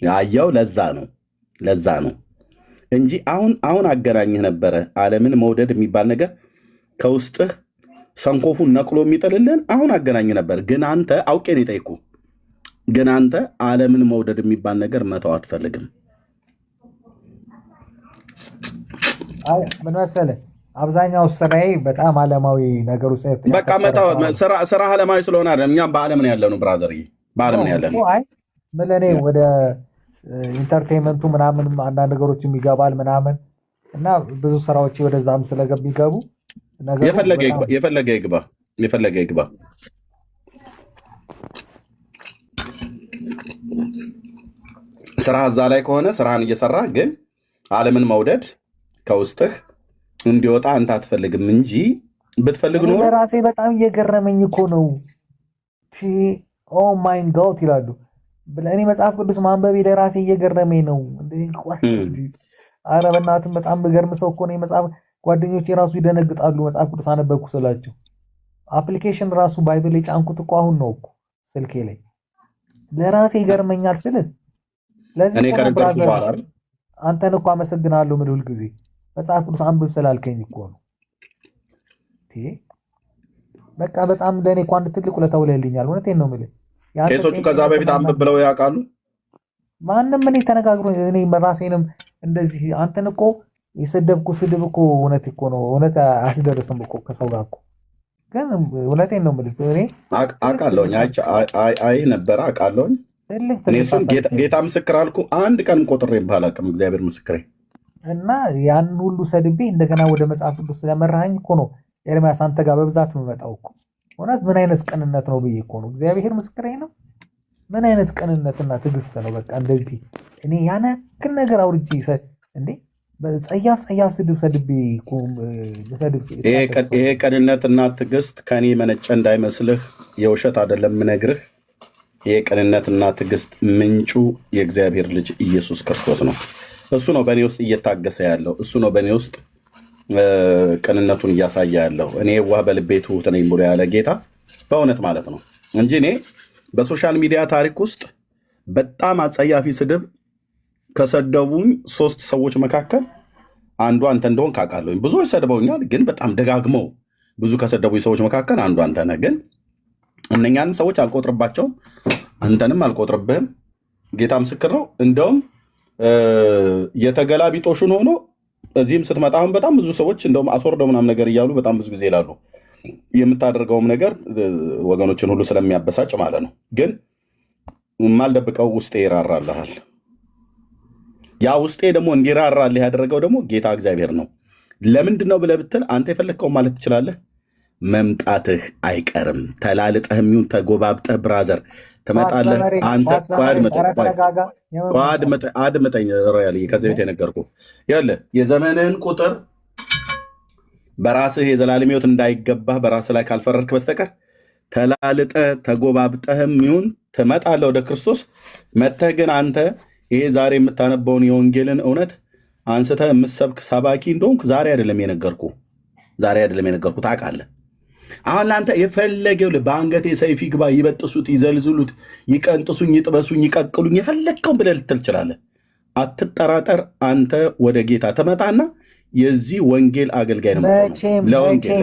Speaker 1: ያየው ለዛ ነው እንጂ አሁን አገናኝህ ነበረ። ዓለምን መውደድ የሚባል ነገር ከውስጥህ ሰንኮፉን ነቅሎ የሚጥልልን አሁን አገናኝህ ነበር። ግን አንተ አውቄ ነው የጠየኩህ። ግን አንተ ዓለምን መውደድ የሚባል ነገር መተው አትፈልግም።
Speaker 3: ምን መሰለህ አብዛኛው ስራዬ በጣም ዓለማዊ ነገር ውስጥ
Speaker 1: በቃ ስራ ዓለማዊ ስለሆነ አይደለም። እኛም በዓለም ነው ያለነው ብራዘር፣ በዓለም ነው ያለነው።
Speaker 3: ምን እኔ ወደ ኢንተርቴንመንቱ ምናምን አንዳንድ ነገሮች የሚገባል ምናምን እና ብዙ ስራዎች ወደዛም ስለሚገቡ የፈለገ ይግባ። ስራ እዛ ላይ ከሆነ ስራህን እየሰራ ግን ዓለምን መውደድ ከውስጥህ እንዲወጣ አንተ አትፈልግም እንጂ ብትፈልግ ኖሮ ራሴ በጣም እየገረመኝ እኮ ነው። ኦ ማይ ጋድ ይላሉ። እኔ መጽሐፍ ቅዱስ ማንበቤ ለራሴ እየገረመኝ ነው። ኧረ በእናትም በጣም ብገርም ሰው እኮ ነው። መጽሐፍ ጓደኞቼ ራሱ ይደነግጣሉ መጽሐፍ ቅዱስ አነበብኩ ስላቸው። አፕሊኬሽን ራሱ ባይብል የጫንኩት እኮ አሁን ነው እኮ ስልኬ ላይ። ለራሴ ይገርመኛል ስል ለዚህ አንተን እኮ አመሰግናለሁ ምን ሁል ጊዜ መጽሐፍ ቅዱስ አንብብ ስላልከኝ እኮ ነው። በቃ በጣም ለእኔ እኮ አንድ ትልቅ ውለታ ውለህልኛል። እውነቴን ነው የምልህ።
Speaker 1: ቄሶቹ ከዛ በፊት አንብብ ብለው ያውቃሉ?
Speaker 3: ማንም እኔ ተነጋግሮ እኔ ራሴንም እንደዚህ አንተን እኮ የሰደብኩ ስድብ እኮ እውነት እኮ ነው። እውነት አያስደርስም እኮ ከሰው ጋር እኮ። ግን እውነቴን ነው የምልህ እኔ
Speaker 1: አውቃለሁኝ። አይ ነበረ አውቃለሁኝ። እኔ እሱን ጌታ ምስክር አልኩ። አንድ ቀንም ቆጥሬ ባላውቅም እግዚአብሔር ምስክሬ።
Speaker 3: እና ያን ሁሉ ሰድቤ እንደገና ወደ መጽሐፍ ቅዱስ ስለመራኸኝ እኮ ነው ኤርሚያስ አንተ ጋር በብዛት የምመጣው እኮ። እውነት ምን አይነት ቅንነት ነው ብዬ እኮ ነው። እግዚአብሔር ምስክሬ ነው። ምን አይነት ቅንነትና ትዕግስት ነው። በቃ እንደዚህ እኔ ያን ያክል ነገር አውርጄ እንዴ ጸያፍ ስድብ ሰድቤ
Speaker 1: ይሄ ቅንነትና ትዕግስት ከኔ መነጨ እንዳይመስልህ፣ የውሸት አይደለም ምነግርህ። ይሄ ቅንነትና ትዕግስት ምንጩ የእግዚአብሔር ልጅ ኢየሱስ ክርስቶስ ነው። እሱ ነው በእኔ ውስጥ እየታገሰ ያለው። እሱ ነው በእኔ ውስጥ ቅንነቱን እያሳየ ያለው። እኔ የዋህ በልቤ ትሑት ነኝ ብሎ ያለ ጌታ በእውነት ማለት ነው እንጂ እኔ በሶሻል ሚዲያ ታሪክ ውስጥ በጣም አጸያፊ ስድብ ከሰደቡኝ 3 ሰዎች መካከል አንዱ አንተ እንደሆን ካውቃለሁኝ። ብዙዎች ሰድበውኛል፣ ግን በጣም ደጋግመው ብዙ ከሰደቡኝ ሰዎች መካከል አንዱ አንተ ነህ። ግን እነኛንም ሰዎች አልቆጥርባቸውም፣ አንተንም አልቆጥርብህም። ጌታ ምስክር ነው። እንደውም የተገላቢጦሹን ሆኖ እዚህም ስትመጣ አሁን በጣም ብዙ ሰዎች እንደውም አስወርደው ምናምን ነገር እያሉ በጣም ብዙ ጊዜ ይላሉ። የምታደርገውም ነገር ወገኖችን ሁሉ ስለሚያበሳጭ ማለት ነው። ግን የማልደብቀው ውስጤ ይራራልሃል። ያ ውስጤ ደግሞ እንዲራራልህ ያደረገው ደግሞ ጌታ እግዚአብሔር ነው። ለምንድን ነው ብለህ ብትል አንተ የፈለግከውን ማለት ትችላለህ። መምጣትህ አይቀርም። ተላልጠህም ይሁን ተጎባብጠህ ብራዘር ትመጣለህ። አንተ አድምጠኝ ሮያል፣ ከዚህ ቤት የነገርኩህ ይኸውልህ፣ የዘመንህን ቁጥር በራስህ የዘላለም ሕይወት እንዳይገባህ በራስህ ላይ ካልፈረድክ በስተቀር ተላልጠህ ተጎባብጠህም ይሁን ትመጣለህ ወደ ክርስቶስ። መጥተህ ግን አንተ ይሄ ዛሬ የምታነበውን የወንጌልን እውነት አንስተህ የምትሰብክ ሰባኪ እንደሆንክ ዛሬ አይደለም የነገርኩህ ታውቃለህ። አሁን ለአንተ የፈለገው በአንገቴ ሰይፍ ይግባ፣ ይበጥሱት፣ ይዘልዝሉት፣ ይቀንጥሱኝ፣ ይጥበሱኝ፣ ይቀቅሉኝ የፈለግከውን ብለህ ልትል ትችላለህ። አትጠራጠር። አንተ ወደ ጌታ ትመጣና የዚህ ወንጌል አገልጋይ ነው። ለወንጌል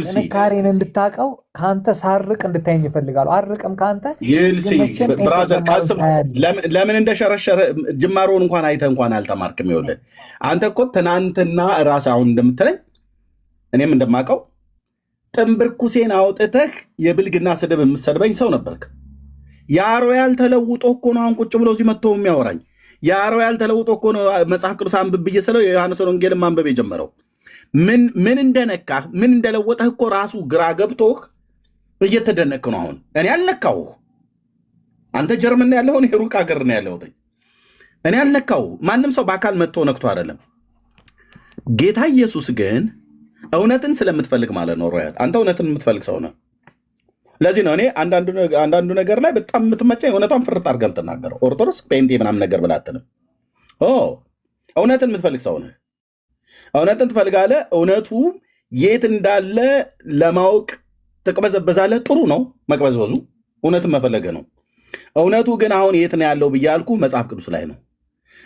Speaker 3: ጥንካሬን እንድታውቀው ከአንተ ሳርቅ እንድታየኝ ይፈልጋሉ። አርቅም ከአንተ
Speaker 1: ብራዘር ቃስም ለምን እንደሸረሸረ ጅማሮውን እንኳን አይተህ እንኳን አልተማርክም። ይኸውልህ አንተ እኮ ትናንትና ራስህ አሁን እንደምትለኝ እኔም እንደማውቀው ጥንብርኩሴን አውጥተህ የብልግና ስድብ የምትሰድበኝ ሰው ነበርክ። የአሮያል ተለውጦ እኮ ነው አሁን ቁጭ ብሎ እዚህ መጥቶ የሚያወራኝ። የአሮያል ተለውጦ እኮ ነው መጽሐፍ ቅዱስ አንብብ ብዬ ስለው የዮሐንስ ወንጌልን ማንበብ የጀመረው። ምን እንደነካህ ምን እንደለወጠህ እኮ ራሱ ግራ ገብቶህ እየተደነክ ነው። አሁን እኔ አልነካሁህ። አንተ ጀርመን ነው ያለኸው፣ እኔ ሩቅ ሀገር ነው ያለሁት። እኔ አልነካሁህ። ማንም ሰው በአካል መጥቶ ነክቶ አይደለም። ጌታ ኢየሱስ ግን እውነትን ስለምትፈልግ ማለት ነው ሮያል፣ አንተ እውነትን የምትፈልግ ሰው ነህ። ለዚህ ነው እኔ አንዳንዱ ነገር ላይ በጣም የምትመቸኝ እውነቷን ፍርጥ አድርገህ የምትናገረው። ኦርቶዶክስ ጴንጤ ምናምን ነገር ብለህ አትልም። እውነትን የምትፈልግ ሰው ነህ። እውነትን ትፈልጋለህ። እውነቱ የት እንዳለ ለማወቅ ትቅበዘበዛለህ። ጥሩ ነው መቅበዝበዙ፣ እውነትን መፈለገ ነው። እውነቱ ግን አሁን የት ነው ያለው ብዬ አልኩህ፣ መጽሐፍ ቅዱስ ላይ ነው።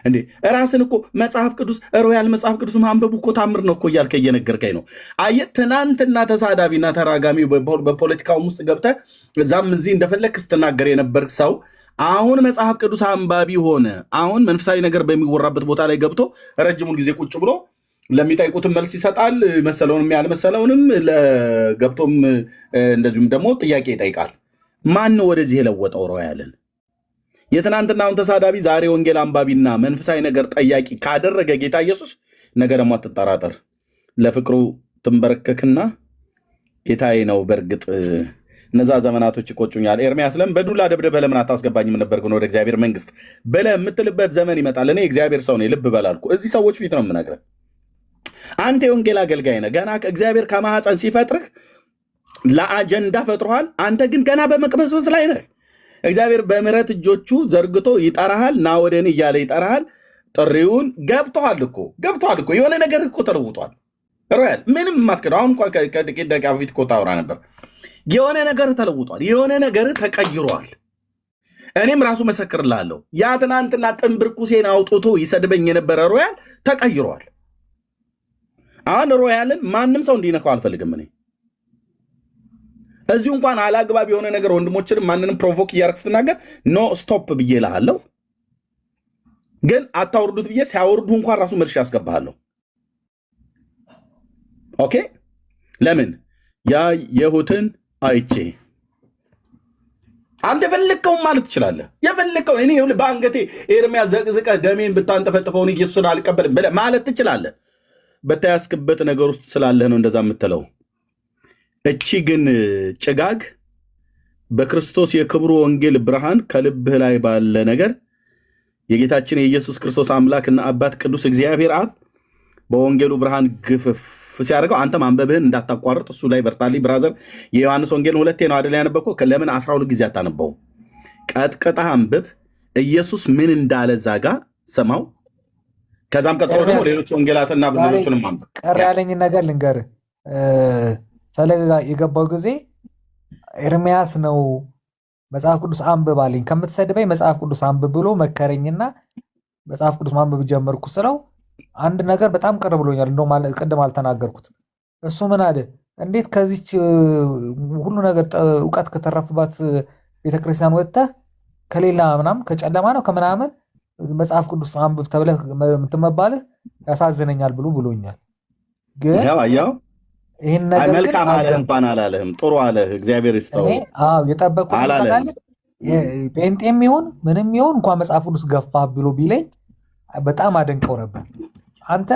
Speaker 1: እንዴ ራስን እኮ መጽሐፍ ቅዱስ ሮያል መጽሐፍ ቅዱስ ማንበቡ እኮ ታምር ነው እኮ እያልከ እየነገርከኝ ነው። አየህ ትናንትና ተሳዳቢና ተራጋሚ በፖለቲካውም ውስጥ ገብተህ እዛም እዚህ እንደፈለግህ ስትናገር የነበርክ ሰው አሁን መጽሐፍ ቅዱስ አንባቢ ሆነ። አሁን መንፈሳዊ ነገር በሚወራበት ቦታ ላይ ገብቶ ረጅሙን ጊዜ ቁጭ ብሎ ለሚጠይቁትም መልስ ይሰጣል። መሰለውንም ያልመሰለውንም ገብቶም እንደዚሁም ደግሞ ጥያቄ ይጠይቃል። ማን ነው ወደዚህ የለወጠው ሮያልን? የትናንትናውን ተሳዳቢ ዛሬ ወንጌል አንባቢና መንፈሳዊ ነገር ጠያቂ ካደረገ ጌታ ኢየሱስ ነገ ደግሞ አትጠራጠር፣ ለፍቅሩ ትንበረከክና ጌታዬ ነው በእርግጥ እነዛ ዘመናቶች ይቆጩኛል። ኤርሚያስ ለምን በዱላ ደብደበህ ለምን አታስገባኝም ነበር ግን ወደ እግዚአብሔር መንግስት ብለህ የምትልበት ዘመን ይመጣል። እኔ እግዚአብሔር ሰው ነኝ፣ ልብ በላልኩ። እዚህ ሰዎች ፊት ነው የምነግርህ። አንተ የወንጌል አገልጋይ ነህ። ገና እግዚአብሔር ከማህፀን ሲፈጥርህ ለአጀንዳ ፈጥሮሃል። አንተ ግን ገና በመቅበዝበዝ ላይ ነህ። እግዚአብሔር በምሕረት እጆቹ ዘርግቶ ይጠራሃል። ና ወደ እኔ እያለ ይጠራሃል። ጥሪውን ገብቶሃል እኮ የሆነ ነገር እኮ ተለውጧል። ሮያል ምንም የማትክደው አሁን እንኳን ከጥቂት ደቂቃ በፊት እኮ ታወራ ነበር። የሆነ ነገር ተለውጧል። የሆነ ነገር ተቀይሯል። እኔም ራሱ መሰክርልሃለሁ። ያ ትናንትና ጥንብርኩሴን አውጥቶ ይሰድበኝ የነበረ ሮያል ተቀይሯል። አሁን ሮያልን ማንም ሰው እንዲነካው አልፈልግም። እኔ እዚሁ እንኳን አላግባብ የሆነ ነገር ወንድሞችንም ማንንም ፕሮቮክ እያደረግ ስትናገር ኖ ስቶፕ ብዬ እልሃለሁ። ግን አታወርዱት ብዬ ሲያወርዱ እንኳን ራሱ መልሼ ያስገባሃለሁ። ኦኬ ለምን ያ የሁትን አይቼ አንተ የፈለግከውን ማለት ትችላለህ። የፈለግከውን እኔ በአንገቴ ኤርሚያስ ዘቅዝቀህ ደሜን ብታንጠፈጥፈውን ኢየሱስን አልቀበልም ብለህ ማለት ትችላለህ። በተያዝክበት ነገር ውስጥ ስላለህ ነው እንደዛ የምትለው። እቺ ግን ጭጋግ በክርስቶስ የክብሩ ወንጌል ብርሃን ከልብህ ላይ ባለ ነገር የጌታችን የኢየሱስ ክርስቶስ አምላክና አባት ቅዱስ እግዚአብሔር አብ በወንጌሉ ብርሃን ግፍፍ ሲያደርገው አንተ ማንበብህን እንዳታቋርጥ እሱ ላይ በርታልኝ ብራዘር። የዮሐንስ ወንጌል 2 ነው አይደል ያነበብከው? ለምን 12 ጊዜ አታነበውም? ቀጥቀጣህ አንብብ። ኢየሱስ ምን እንዳለ ዛጋ ሰማው። ከዛም ቀጥሎ ደግሞ ሌሎች ወንጌላትና ብዙዎችንም አንብብ።
Speaker 3: ቀር ያለኝ ነገር ልንገርህ። ፈለገ የገባው ጊዜ ኤርሚያስ ነው መጽሐፍ ቅዱስ አንብብ አለኝ። ከምትሰድበኝ መጽሐፍ ቅዱስ አንብብ ብሎ መከረኝና መጽሐፍ ቅዱስ ማንበብ ጀመርኩ ስለው አንድ ነገር በጣም ቅር ብሎኛል። እንደውም ቅድም አልተናገርኩት። እሱ ምን አለ? እንዴት ከዚች ሁሉ ነገር እውቀት ከተረፍባት ቤተክርስቲያን ወጥተህ ከሌላ ምናምን ከጨለማ ነው ከምናምን መጽሐፍ ቅዱስ አንብብ ተብለህ የምትመባልህ ያሳዝነኛል ብሎኛል። ግን
Speaker 1: ያው ይሄን ነገር መልካም አለ እንኳን አላለህም። ጥሩ አለህ። እግዚአብሔር ይስጠው።
Speaker 3: የጠበቅኩት ነገር ጴንጤም ይሁን ምንም ይሁን እንኳን መጽሐፍ ቅዱስ ገፋ ብሎ ቢለኝ በጣም አደንቀው ነበር። አንተ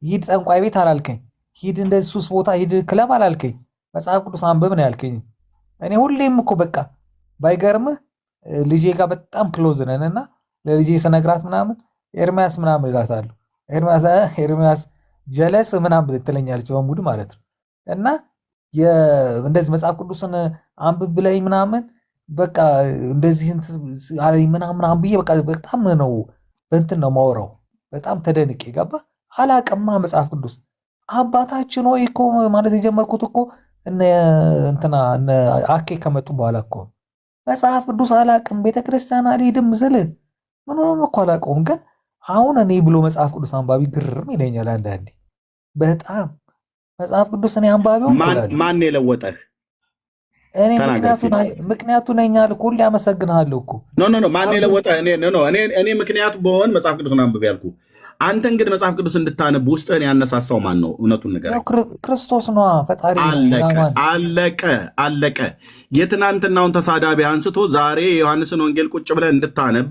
Speaker 3: ሂድ ጠንቋይ ቤት አላልከኝ፣ ሂድ እንደዚህ ሱስ ቦታ ሂድ ክለብ አላልከኝ። መጽሐፍ ቅዱስ አንብብ ነው ያልከኝ። እኔ ሁሌም እኮ በቃ ባይገርምህ ልጄ ጋር በጣም ክሎዝ ነን እና ለልጄ ስነግራት ምናምን ኤርሚያስ ምናምን እላታለሁ። ኤርሚያስ ጀለስ ምናምን ትለኛለች በሙድ ማለት ነው። እና እንደዚህ መጽሐፍ ቅዱስን አንብብ ላይ ምናምን በቃ እንደዚህ ምናምን ብዬ በቃ በጣም ነው በእንትን ነው ማወራው። በጣም ተደንቄ ገባ አላቅማ መጽሐፍ ቅዱስ አባታችን ሆይ እኮ ማለት የጀመርኩት እኮ እንትና አኬ ከመጡ በኋላ እኮ መጽሐፍ ቅዱስ አላቅም ቤተክርስቲያን አልሄድም ስል ምንም እኮ አላውቀውም። ግን አሁን እኔ ብሎ መጽሐፍ ቅዱስ አንባቢ ግርም ይለኛል አንዳንዴ በጣም መጽሐፍ ቅዱስ እኔ አንባቢው
Speaker 1: ማን የለወጠህ?
Speaker 3: እኔ ምክንያቱ ነኝ አልኩ። ሁሌ አመሰግንሃለሁ እኮ
Speaker 1: ኖ ማን የለወጠህ? እኔ ምክንያቱ በሆን መጽሐፍ ቅዱስን አንብብ ያልኩ። አንተን ግን መጽሐፍ ቅዱስ እንድታነብ ውስጥህን ያነሳሳው ማን ነው? እውነቱን ንገረኝ።
Speaker 3: ክርስቶስ ነዋ ፈጣሪ።
Speaker 1: አለቀ። የትናንትናውን ተሳዳቢ አንስቶ ዛሬ የዮሐንስን ወንጌል ቁጭ ብለህ እንድታነብ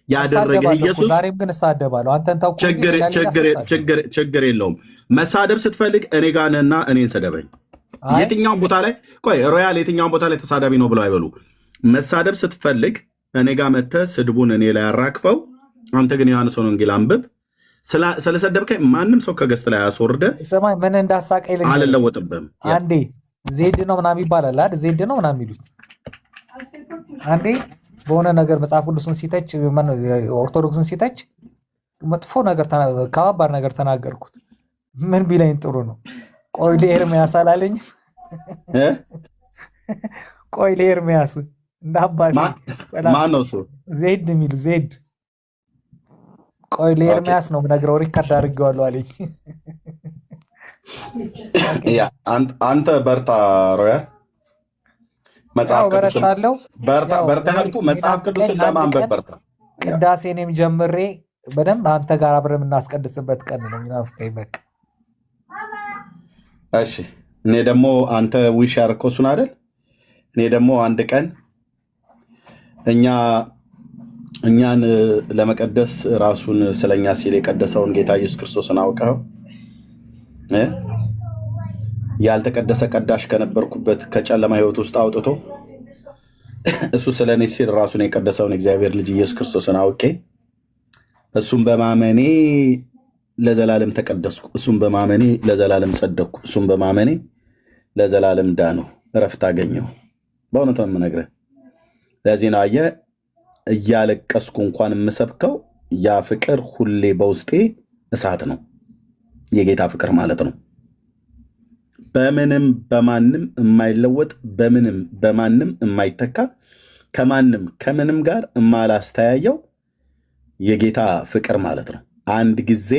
Speaker 1: ያደረገ ኢየሱስ።
Speaker 3: ዛሬም ግን እሳደባለሁ። አንተን ታውቁ።
Speaker 1: ችግር የለውም። መሳደብ ስትፈልግ እኔ ጋር ነህና እኔን ሰደበኝ። የትኛውን ቦታ ላይ ቆይ ሮያል የትኛውን ቦታ ላይ ተሳዳቢ ነው ብለው አይበሉ። መሳደብ ስትፈልግ እኔ ጋር መተህ ስድቡን እኔ ላይ አራክፈው። አንተ ግን ዮሐንስን ወንጌል አንብብ። ስለሰደብከኝ ማንም ሰው ከገስት ላይ አያስወርደ።
Speaker 3: ሰማይ ምን እንዳሳቀኝ
Speaker 1: አልለወጥብህም።
Speaker 3: አንዴ ዜድ ነው ምናምን ይባላል አይደል? ዜድ ነው ምናምን የሚሉት አንዴ በሆነ ነገር መጽሐፍ ቅዱስን ሲተች ኦርቶዶክስን ሲተች መጥፎ ነገር ከባባድ ነገር ተናገርኩት። ምን ቢለኝ ጥሩ ነው? ቆይ ለኤርሚያስ አላለኝም? ቆይ ለኤርሚያስ እንዳባል
Speaker 1: ማን ነው እሱ?
Speaker 3: ዜድ የሚሉ ዜድ ቆይ ለኤርሚያስ ነው የምነግረው። ሪካርድ አድርጌዋለሁ አለኝ።
Speaker 1: አንተ በርታ ሮያል መጽሐፍ በርታ ያልኩህ መጽሐፍ ቅዱስን ለማንበብ በርታ።
Speaker 3: ቅዳሴንም ጀምሬ በደንብ አንተ ጋር አብረን የምናስቀድስበት ቀን ነው የሚናፍቀኝ። በቃ
Speaker 1: እሺ። እኔ ደግሞ አንተ ዊሽ ያደረከው እሱን አይደል? እኔ ደግሞ አንድ ቀን እኛን ለመቀደስ ራሱን ስለኛ ሲል የቀደሰውን ጌታ ኢየሱስ ክርስቶስን አውቀው ያልተቀደሰ ቀዳሽ ከነበርኩበት ከጨለማ ሕይወት ውስጥ አውጥቶ እሱ ስለኔ ሲል ራሱን የቀደሰውን እግዚአብሔር ልጅ ኢየሱስ ክርስቶስን አውቄ እሱን በማመኔ ለዘላለም ተቀደስኩ። እሱን በማመኔ ለዘላለም ጸደቅኩ። እሱን በማመኔ ለዘላለም ዳነው፣ እረፍት አገኘው። በእውነት ነው የምነግርህ። ለዚህ ነው አየህ እያለቀስኩ እንኳን የምሰብከው ያ ፍቅር ሁሌ በውስጤ እሳት ነው። የጌታ ፍቅር ማለት ነው። በምንም በማንም የማይለወጥ በምንም በማንም የማይተካ ከማንም ከምንም ጋር የማላስተያየው የጌታ ፍቅር ማለት ነው። አንድ ጊዜ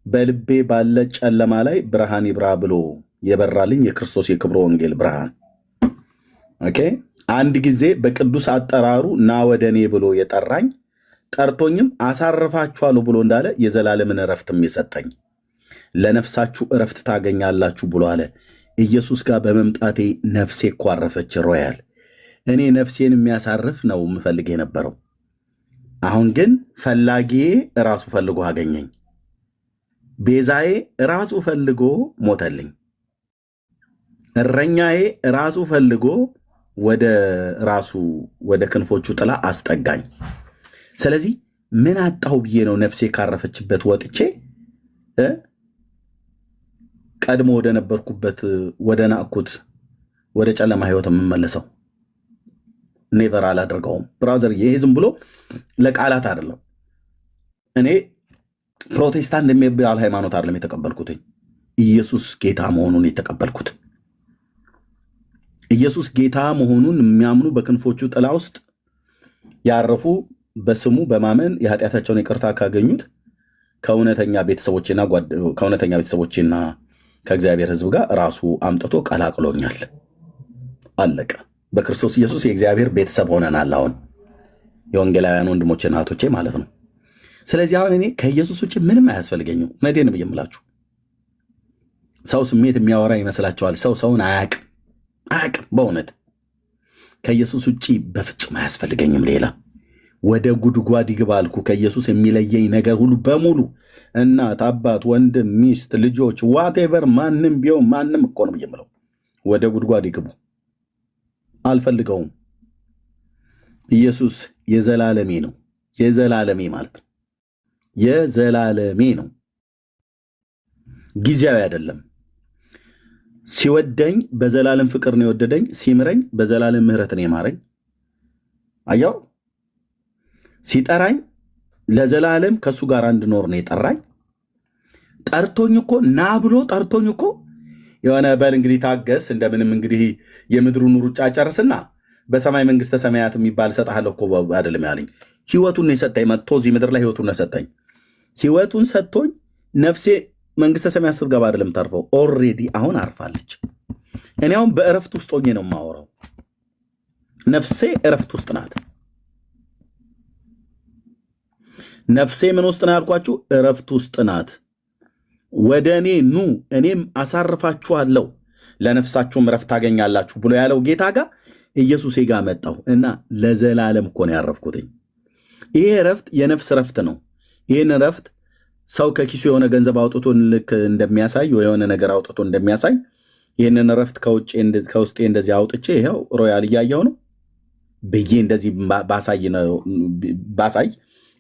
Speaker 1: በልቤ ባለ ጨለማ ላይ ብርሃን ይብራ ብሎ የበራልኝ የክርስቶስ የክብሩ ወንጌል ብርሃን። ኦኬ። አንድ ጊዜ በቅዱስ አጠራሩ ና ወደ እኔ ብሎ የጠራኝ ጠርቶኝም አሳርፋችኋለሁ ብሎ እንዳለ የዘላለምን እረፍትም የሰጠኝ ለነፍሳችሁ እረፍት ታገኛላችሁ ብሎ አለ። ኢየሱስ ጋር በመምጣቴ ነፍሴ እኮ አረፈች። ሮያል እኔ ነፍሴን የሚያሳርፍ ነው የምፈልግ የነበረው። አሁን ግን ፈላጊዬ ራሱ ፈልጎ አገኘኝ። ቤዛዬ ራሱ ፈልጎ ሞተልኝ። እረኛዬ ራሱ ፈልጎ ወደ ራሱ ወደ ክንፎቹ ጥላ አስጠጋኝ። ስለዚህ ምን አጣሁ ብዬ ነው ነፍሴ ካረፈችበት ወጥቼ ቀድሞ ወደ ነበርኩበት ወደ ናቅኩት ወደ ጨለማ ህይወት የምመለሰው? ኔቨር አላደርገውም ብራዘር። ይሄ ዝም ብሎ ለቃላት አይደለም። እኔ ፕሮቴስታንት የሚባል ሃይማኖት አይደለም የተቀበልኩት። ኢየሱስ ጌታ መሆኑን የተቀበልኩት። ኢየሱስ ጌታ መሆኑን የሚያምኑ በክንፎቹ ጥላ ውስጥ ያረፉ በስሙ በማመን የኃጢአታቸውን ይቅርታ ካገኙት ከእውነተኛ ቤተሰቦቼና ከእግዚአብሔር ሕዝብ ጋር ራሱ አምጥቶ ቀላቅሎኛል። አለቀ። በክርስቶስ ኢየሱስ የእግዚአብሔር ቤተሰብ ሆነናል። አሁን የወንጌላውያን ወንድሞቼና እህቶቼ ማለት ነው። ስለዚህ አሁን እኔ ከኢየሱስ ውጭ ምንም አያስፈልገኝም። እውነቴን ነው የምላችሁ። ሰው ስሜት የሚያወራ ይመስላችኋል? ሰው ሰውን አያቅም። በእውነት ከኢየሱስ ውጭ በፍጹም አያስፈልገኝም ሌላ። ወደ ጉድጓድ ይግባ አልኩ። ከኢየሱስ የሚለየኝ ነገር ሁሉ በሙሉ እናት፣ አባት፣ ወንድም፣ ሚስት፣ ልጆች፣ ዋቴቨር ማንም ቢሆን ማንም እኮ ነው የምለው ወደ ጉድጓድ ይግቡ። አልፈልገውም። ኢየሱስ የዘላለሜ ነው። የዘላለሜ ማለት ነው የዘላለሜ ነው፣ ጊዜያዊ አይደለም። ሲወደኝ በዘላለም ፍቅር ነው የወደደኝ። ሲምረኝ በዘላለም ምሕረት ነው የማረኝ። አያው ሲጠራኝ ለዘላለም ከሱ ጋር እንድኖር ነው የጠራኝ። ጠርቶኝ እኮ ና ብሎ ጠርቶኝ እኮ የሆነ በል እንግዲህ ታገስ፣ እንደምንም እንግዲህ የምድሩን ሩጫ ጨርስና በሰማይ መንግስተ ሰማያት የሚባል እሰጥሃለሁ እኮ አይደለም ያለኝ። ህይወቱን ነው የሰጠኝ። መጥቶ እዚህ ምድር ላይ ህይወቱን ነው የሰጠኝ። ህይወቱን ሰጥቶኝ ነፍሴ መንግስተ ሰማያት ስትገባ አይደለም ታርፈው፣ ኦልሬዲ አሁን አርፋለች። እኔ አሁን በእረፍት ውስጥ ሆኜ ነው የማወራው። ነፍሴ እረፍት ውስጥ ናት። ነፍሴ ምን ውስጥ ነው ያልኳችሁ? እረፍት ውስጥ ናት። ወደ እኔ ኑ እኔም አሳርፋችኋለሁ ለነፍሳችሁም እረፍት ታገኛላችሁ ብሎ ያለው ጌታ ጋር ኢየሱሴ ጋር መጣሁ እና ለዘላለም እኮ ነው ያረፍኩትኝ። ይሄ እረፍት የነፍስ እረፍት ነው። ይህን እረፍት ሰው ከኪሱ የሆነ ገንዘብ አውጥቶ ልክ እንደሚያሳይ የሆነ ነገር አውጥቶ እንደሚያሳይ ይህንን እረፍት ከውስጤ እንደዚህ አውጥቼ ይኸው ሮያል እያየው ነው ብዬ እንደዚህ ባሳይ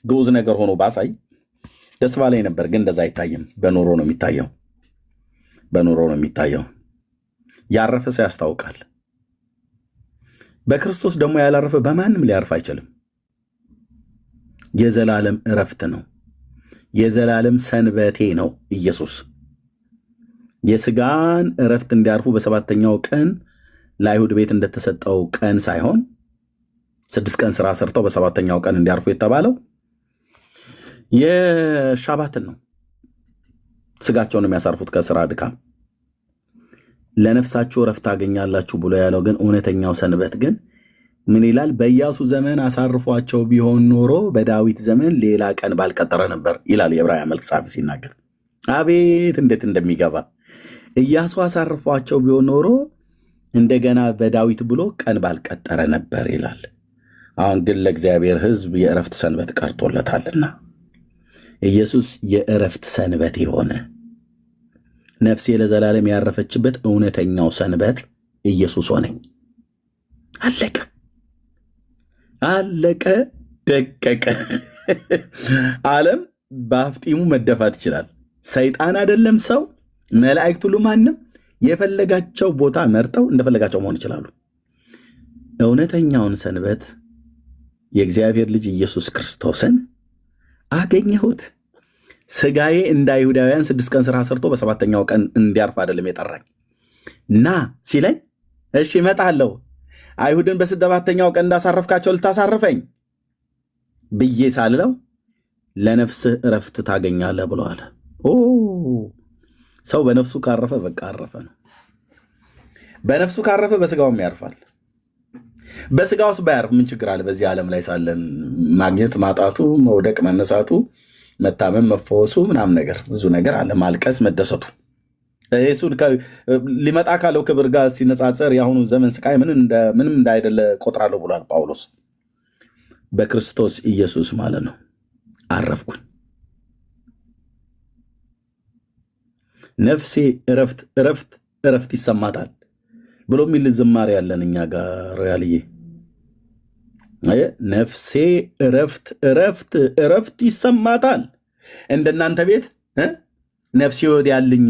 Speaker 1: ግዑዝ ነገር ሆኖ ባሳይ ደስ ባላይ ነበር። ግን እንደዛ አይታይም። በኑሮ ነው የሚታየው። በኑሮ ነው የሚታየው። ያረፈ ሰው ያስታውቃል። በክርስቶስ ደግሞ ያላረፈ በማንም ሊያርፍ አይችልም። የዘላለም እረፍት ነው። የዘላለም ሰንበቴ ነው ኢየሱስ። የስጋን እረፍት እንዲያርፉ በሰባተኛው ቀን ለአይሁድ ቤት እንደተሰጠው ቀን ሳይሆን 6 ቀን ስራ ሰርተው በሰባተኛው ቀን እንዲያርፉ የተባለው የሻባትን ነው። ስጋቸውን የሚያሳርፉት ከስራ ድካም። ለነፍሳችሁ እረፍት ታገኛላችሁ ብሎ ያለው ግን እውነተኛው ሰንበት ግን ምን ይላል? በኢያሱ ዘመን አሳርፏቸው ቢሆን ኖሮ በዳዊት ዘመን ሌላ ቀን ባልቀጠረ ነበር ይላል የዕብራውያን መልእክት ጸሐፊ ሲናገር። አቤት እንዴት እንደሚገባ! ኢያሱ አሳርፏቸው ቢሆን ኖሮ እንደገና በዳዊት ብሎ ቀን ባልቀጠረ ነበር ይላል። አሁን ግን ለእግዚአብሔር ሕዝብ የእረፍት ሰንበት ቀርቶለታልና ኢየሱስ የእረፍት ሰንበት የሆነ ነፍሴ ለዘላለም ያረፈችበት እውነተኛው ሰንበት ኢየሱስ ሆነኝ። አለቀ አለቀ ደቀቀ። ዓለም በአፍጢሙ መደፋት ይችላል። ሰይጣን አይደለም ሰው፣ መላእክት ሁሉ ማንም የፈለጋቸው ቦታ መርጠው እንደፈለጋቸው መሆን ይችላሉ። እውነተኛውን ሰንበት የእግዚአብሔር ልጅ ኢየሱስ ክርስቶስን አገኘሁት። ስጋዬ እንደ አይሁዳውያን 6 ቀን ስራ ሰርቶ በሰባተኛው ቀን እንዲያርፍ አይደለም የጠራኝ። ና ሲለኝ እሺ እመጣለሁ፣ አይሁድን በሰባተኛው ቀን እንዳሳረፍካቸው ልታሳርፈኝ ብዬ ሳልለው ለነፍስህ እረፍት ታገኛለህ ብለዋል። ሰው በነፍሱ ካረፈ በቃ አረፈ ነው። በነፍሱ ካረፈ በስጋውም ያርፋል። በስጋ ውስጥ ባያርፍ ምን ችግር አለ? በዚህ ዓለም ላይ ሳለን ማግኘት ማጣቱ፣ መውደቅ መነሳቱ፣ መታመም መፈወሱ ምናምን ነገር ብዙ ነገር አለ። ማልቀስ መደሰቱ እሱን ሊመጣ ካለው ክብር ጋር ሲነጻጸር የአሁኑ ዘመን ስቃይ ምንም እንዳይደለ ቆጥራለሁ ብሏል ጳውሎስ። በክርስቶስ ኢየሱስ ማለት ነው አረፍኩኝ። ነፍሴ እረፍት እረፍት እረፍት ይሰማታል ብሎ የሚል ዝማሬ ያለን እኛ ጋር ሮያልዬ። ነፍሴ እረፍት እረፍት እረፍት ይሰማታል። እንደናንተ ቤት ነፍሴ ወዲያልኝ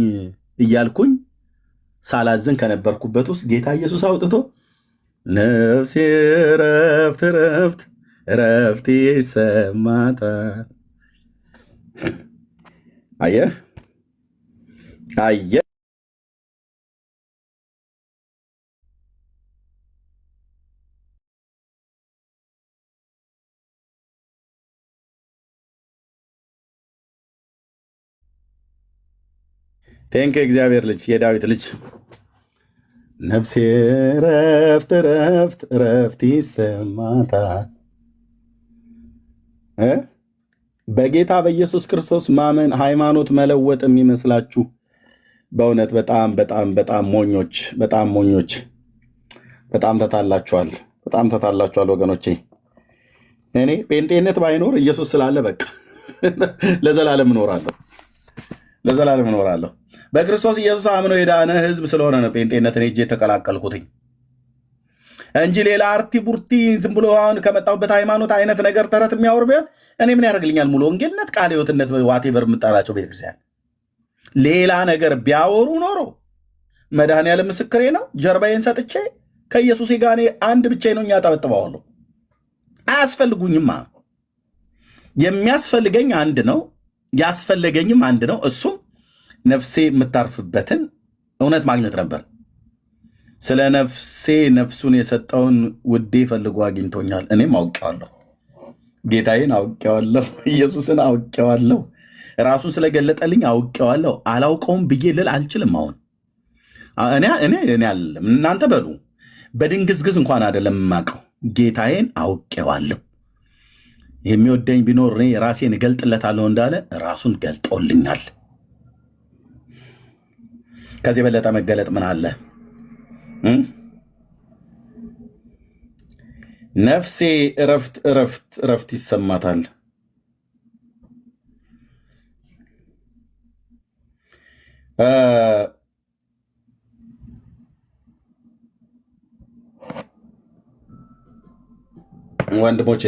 Speaker 1: እያልኩኝ ሳላዝን ከነበርኩበት ውስጥ ጌታ ኢየሱስ አውጥቶ ነፍሴ እረፍት እረፍት እረፍት ይሰማታል። አየህ አየህ ቴንክ እግዚአብሔር ልጅ የዳዊት ልጅ ነፍሴ እረፍት እረፍት እረፍት ይሰማታል። በጌታ በኢየሱስ ክርስቶስ ማመን ሃይማኖት መለወጥ የሚመስላችሁ በእውነት በጣም በጣም በጣም ሞኞች፣ በጣም ሞኞች፣ በጣም ተታላችኋል፣ በጣም ተታላችኋል ወገኖቼ። እኔ ጴንጤነት ባይኖር ኢየሱስ ስላለ በቃ ለዘላለም እኖራለሁ፣ ለዘላለም እኖራለሁ። በክርስቶስ ኢየሱስ አምኖ የዳነ ህዝብ ስለሆነ ነው ጴንጤነትን ሄጄ የተቀላቀልኩትኝ እንጂ ሌላ አርቲ ቡርቲ ዝም ብሎ አሁን ከመጣሁበት ሃይማኖት አይነት ነገር ተረት የሚያወር ቢሆን እኔ ምን ያደርግልኛል? ሙሉ ወንጌልነት፣ ቃለ ሕይወትነት፣ ዋቴቨር የምጠራቸው ቤተክርስቲያን ሌላ ነገር ቢያወሩ ኖሮ መድኃኔዓለም ምስክሬ ነው፣ ጀርባዬን ሰጥቼ ከኢየሱስ ጋር አንድ ብቻዬን ነው ያጠበጥበዋለሁ። አያስፈልጉኝማ። የሚያስፈልገኝ አንድ ነው፣ ያስፈልገኝም አንድ ነው። እሱም ነፍሴ የምታርፍበትን እውነት ማግኘት ነበር። ስለ ነፍሴ ነፍሱን የሰጠውን ውዴ ፈልጎ አግኝቶኛል። እኔም አውቄዋለሁ፣ ጌታዬን አውቄዋለሁ፣ ኢየሱስን አውቄዋለሁ፣ ራሱን ስለገለጠልኝ አውቄዋለሁ። አላውቀውም ብዬ ልል አልችልም። አሁን እኔ አለም እናንተ በሉ በድንግዝግዝ እንኳን አይደለም የማውቀው፣ ጌታዬን አውቄዋለሁ። የሚወደኝ ቢኖር እኔ ራሴን እገልጥለታለሁ እንዳለ ራሱን ገልጦልኛል። ከዚህ የበለጠ መገለጥ ምን አለ? ነፍሴ እረፍት እረፍት እረፍት ይሰማታል። ወንድሞቼ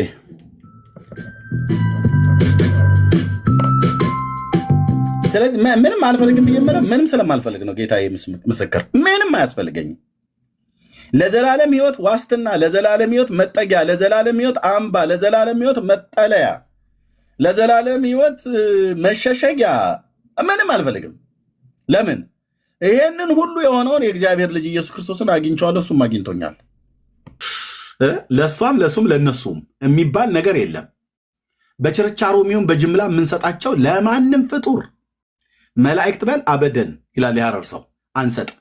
Speaker 1: ስለዚህ ምንም አልፈልግም ብዬ ምንም ስለማልፈልግ ነው። ጌታዬ ምስክር፣ ምንም አያስፈልገኝም። ለዘላለም ሕይወት ዋስትና፣ ለዘላለም ሕይወት መጠጊያ፣ ለዘላለም ሕይወት አምባ፣ ለዘላለም ሕይወት መጠለያ፣ ለዘላለም ሕይወት መሸሸጊያ ምንም አልፈልግም። ለምን? ይሄንን ሁሉ የሆነውን የእግዚአብሔር ልጅ ኢየሱስ ክርስቶስን አግኝቼዋለሁ፣ እሱም አግኝቶኛል። ለእሷም ለእሱም ለእነሱም የሚባል ነገር የለም። በችርቻሮ የሚሆን በጅምላ የምንሰጣቸው ለማንም ፍጡር መላእክት በል አበደን ይላል የሐረር ሰው አንሰጥም።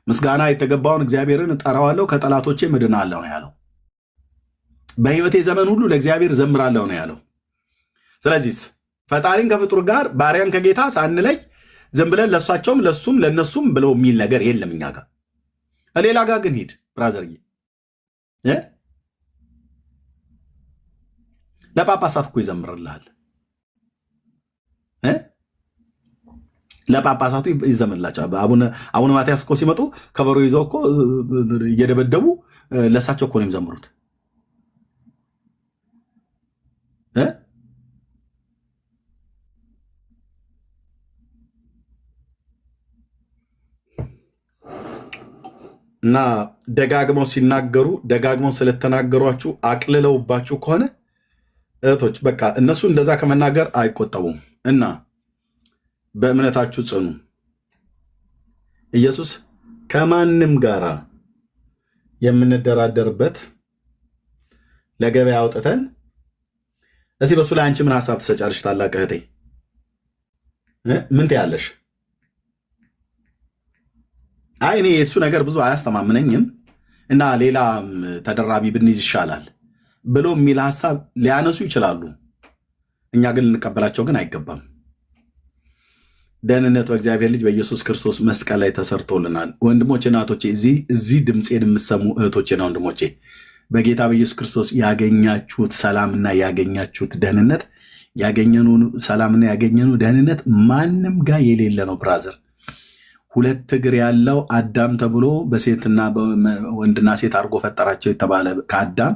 Speaker 1: ምስጋና የተገባውን እግዚአብሔርን እጠራዋለሁ፣ ከጠላቶቼ እድናለሁ ነው ያለው። በሕይወቴ ዘመን ሁሉ ለእግዚአብሔር ዘምራለሁ ነው ያለው። ስለዚህ ፈጣሪን ከፍጡር ጋር ባሪያን ከጌታ ሳንለይ ዝም ብለን ለእሷቸውም ለሱም ለነሱም ብለው የሚል ነገር የለም እኛ ጋር። ሌላ ጋር ግን ሂድ ብራዘርዬ፣ ለጳጳሳት እኮ ይዘምርልሃል። ለጳጳሳቱ ይዘምርላቸዋል። አቡነ ማትያስ እኮ ሲመጡ ከበሮ ይዘው እኮ እየደበደቡ ለእሳቸው እኮ ነው የሚዘምሩት። እና ደጋግመው ሲናገሩ ደጋግመው ስለተናገሯችሁ አቅልለውባችሁ ከሆነ እህቶች በቃ እነሱ እንደዛ ከመናገር አይቆጠቡም እና በእምነታችሁ ጽኑ። ኢየሱስ ከማንም ጋራ የምንደራደርበት ለገበያ አውጥተን እዚህ በሱ ላይ አንቺ ምን ሀሳብ ትሰጫለሽ? ታላቅ እህቴ ምን ትያለሽ? አይ እኔ የእሱ ነገር ብዙ አያስተማምነኝም እና ሌላ ተደራቢ ብንይዝ ይሻላል ብሎ የሚል ሀሳብ ሊያነሱ ይችላሉ። እኛ ግን ልንቀበላቸው ግን አይገባም። ደህንነት በእግዚአብሔር ልጅ በኢየሱስ ክርስቶስ መስቀል ላይ ተሰርቶልናል። ወንድሞቼ እናቶቼ፣ እዚህ ድምፄን የምሰሙ እህቶቼና ወንድሞቼ በጌታ በኢየሱስ ክርስቶስ ያገኛችሁት ሰላምና ያገኛችሁት ደህንነት ያገኘነው ሰላምና ያገኘነው ደህንነት ማንም ጋር የሌለ ነው። ብራዘር፣ ሁለት እግር ያለው አዳም ተብሎ በሴትና በወንድና ሴት አድርጎ ፈጠራቸው የተባለ ከአዳም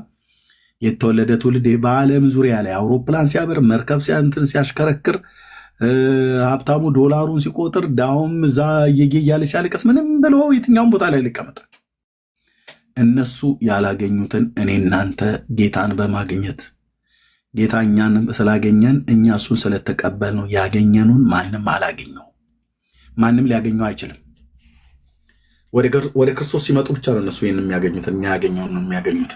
Speaker 1: የተወለደ ትውልድ በዓለም ዙሪያ ላይ አውሮፕላን ሲያበር፣ መርከብ ሲያሽከረክር፣ ሀብታሙ ዶላሩን ሲቆጥር፣ ዳውም እዛ እያለ ሲያልቅስ ምንም ብሎ የትኛውን ቦታ ላይ ሊቀመጥ እነሱ ያላገኙትን እኔ እናንተ ጌታን በማግኘት ጌታ እኛን ስላገኘን እኛ እሱን ስለተቀበል ነው ያገኘኑን ማንም አላገኘው፣ ማንም ሊያገኘው አይችልም። ወደ ክርስቶስ ሲመጡ ብቻ ነው እነሱ ይህን የሚያገኙት፣ እኛ ያገኘውን ነው የሚያገኙት።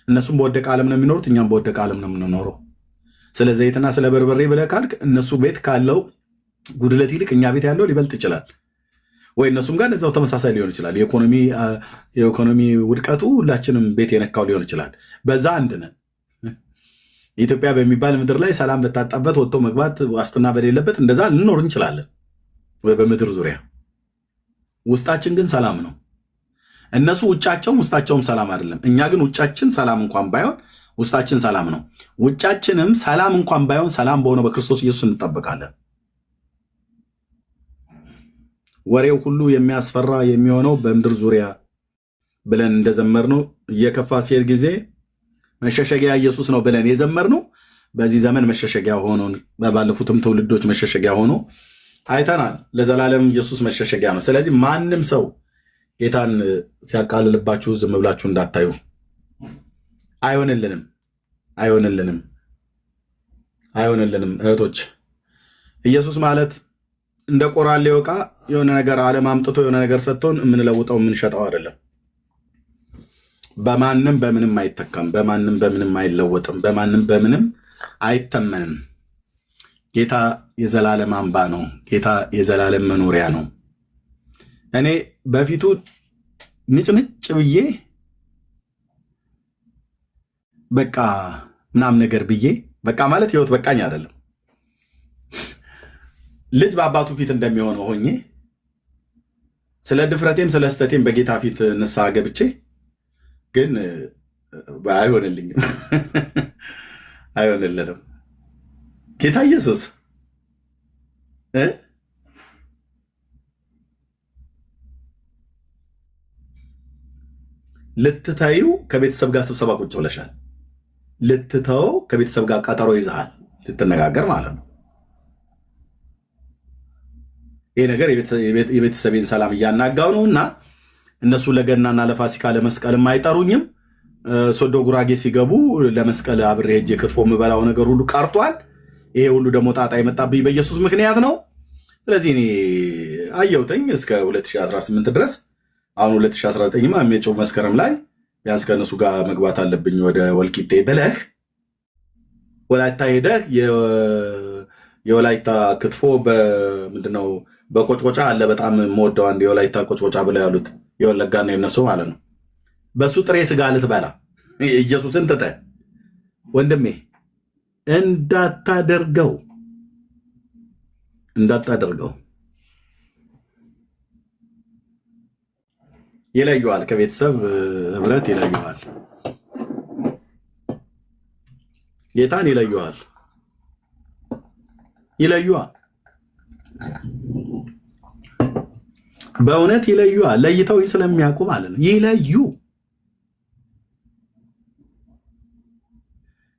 Speaker 1: እነሱም በወደቀ ዓለም ነው የሚኖሩት፣ እኛም በወደቀ ዓለም ነው የምንኖረው። ስለ ዘይትና ስለ በርበሬ ብለህ ካልክ እነሱ ቤት ካለው ጉድለት ይልቅ እኛ ቤት ያለው ሊበልጥ ይችላል። ወይ እነሱም ጋር እዛው ተመሳሳይ ሊሆን ይችላል። የኢኮኖሚ ውድቀቱ ሁላችንም ቤት የነካው ሊሆን ይችላል። በዛ አንድ ነን። ኢትዮጵያ በሚባል ምድር ላይ ሰላም በታጣበት ወጥቶ መግባት ዋስትና በሌለበት እንደዛ ልንኖር እንችላለን ወይ በምድር ዙሪያ። ውስጣችን ግን ሰላም ነው። እነሱ ውጫቸውም ውስጣቸውም ሰላም አይደለም። እኛ ግን ውጫችን ሰላም እንኳን ባይሆን ውስጣችን ሰላም ነው። ውጫችንም ሰላም እንኳን ባይሆን ሰላም በሆነው በክርስቶስ ኢየሱስ እንጠበቃለን። ወሬው ሁሉ የሚያስፈራ የሚሆነው በምድር ዙሪያ ብለን እንደዘመርነው እየከፋ ሲሄድ ጊዜ መሸሸጊያ ኢየሱስ ነው ብለን የዘመርነው በዚህ ዘመን መሸሸጊያ ሆኖን ባለፉትም ትውልዶች መሸሸጊያ ሆኖ አይተናል። ለዘላለም ኢየሱስ መሸሸጊያ ነው። ስለዚህ ማንም ሰው ጌታን ሲያቃልልባችሁ ዝም ብላችሁ እንዳታዩ። አይሆንልንም፣ አይሆንልንም፣ አይሆንልንም እህቶች። ኢየሱስ ማለት እንደ ቆራሌው ዕቃ የሆነ ነገር ዓለም አምጥቶ የሆነ ነገር ሰጥቶን የምንለውጠው የምንሸጠው አይደለም። በማንም በምንም አይተካም። በማንም በምንም አይለወጥም። በማንም በምንም አይተመንም። ጌታ የዘላለም አምባ ነው። ጌታ የዘላለም መኖሪያ ነው። እኔ በፊቱ ንጭንጭ ብዬ በቃ ምናምን ነገር ብዬ በቃ ማለት ህይወት በቃኝ አይደለም። ልጅ በአባቱ ፊት እንደሚሆነው ሆኜ ስለ ድፍረቴም ስለ ስተቴም በጌታ ፊት ንስሐ ገብቼ ግን አይሆንልኝም፣ አይሆንልንም። ጌታ ኢየሱስ ልትታዩ ከቤተሰብ ጋር ስብሰባ ቁጭ ብለሻል። ልትተው ከቤተሰብ ጋር ቀጠሮ ይዘሃል ልትነጋገር ማለት ነው። ይህ ነገር የቤተሰቤን ሰላም እያናጋው ነው እና እነሱ ለገናና ለፋሲካ ለመስቀልም አይጠሩኝም። ሶዶ ጉራጌ ሲገቡ ለመስቀል አብሬ ሄጄ ክትፎ የምበላው ነገር ሁሉ ቀርቷል። ይሄ ሁሉ ደግሞ ጣጣ የመጣብኝ በኢየሱስ ምክንያት ነው። ስለዚህ እኔ አየሁተኝ እስከ 2018 ድረስ። አሁን 2019 የሚመጪው መስከረም ላይ ቢያንስ ከእነሱ ጋር መግባት አለብኝ ወደ ወልቂጤ ብለህ ወላይታ ሄደህ የወላይታ ክትፎ ምንድነው በቆጭቆጫ አለ። በጣም የምወደው አንድ የወላይታ ቆጭቆጫ ብለው ያሉት የወለጋ ነው የነሱ ማለት ነው። በሱ ጥሬ ስጋ ልትበላ ኢየሱስን ትተህ ወንድሜ እንዳታደርገው። ይለዩዋል፣ ከቤተሰብ ህብረት ይለዩዋል፣ ጌታን ይለዩዋል። በእውነት ይለዩዋል። ለይተው ስለሚያውቁ ማለት ነው። ይለዩ።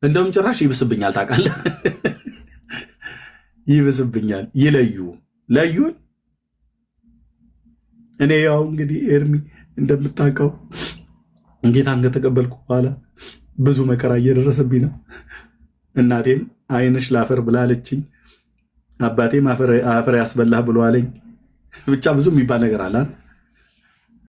Speaker 1: እንደውም ጭራሽ ይብስብኛል፣ ታውቃለህ? ይብስብኛል። ለዩን። እኔ ያው እንግዲህ ኤርሚ እንደምታውቀው ጌታን ከተቀበልኩ በኋላ ብዙ መከራ እየደረሰብኝ ነው። እናቴም ዓይንሽ ላፈር ብላለችኝ፣ አባቴም አፈር ያስበላህ ብሎ አለኝ። ብቻ ብዙ የሚባል ነገር አለ።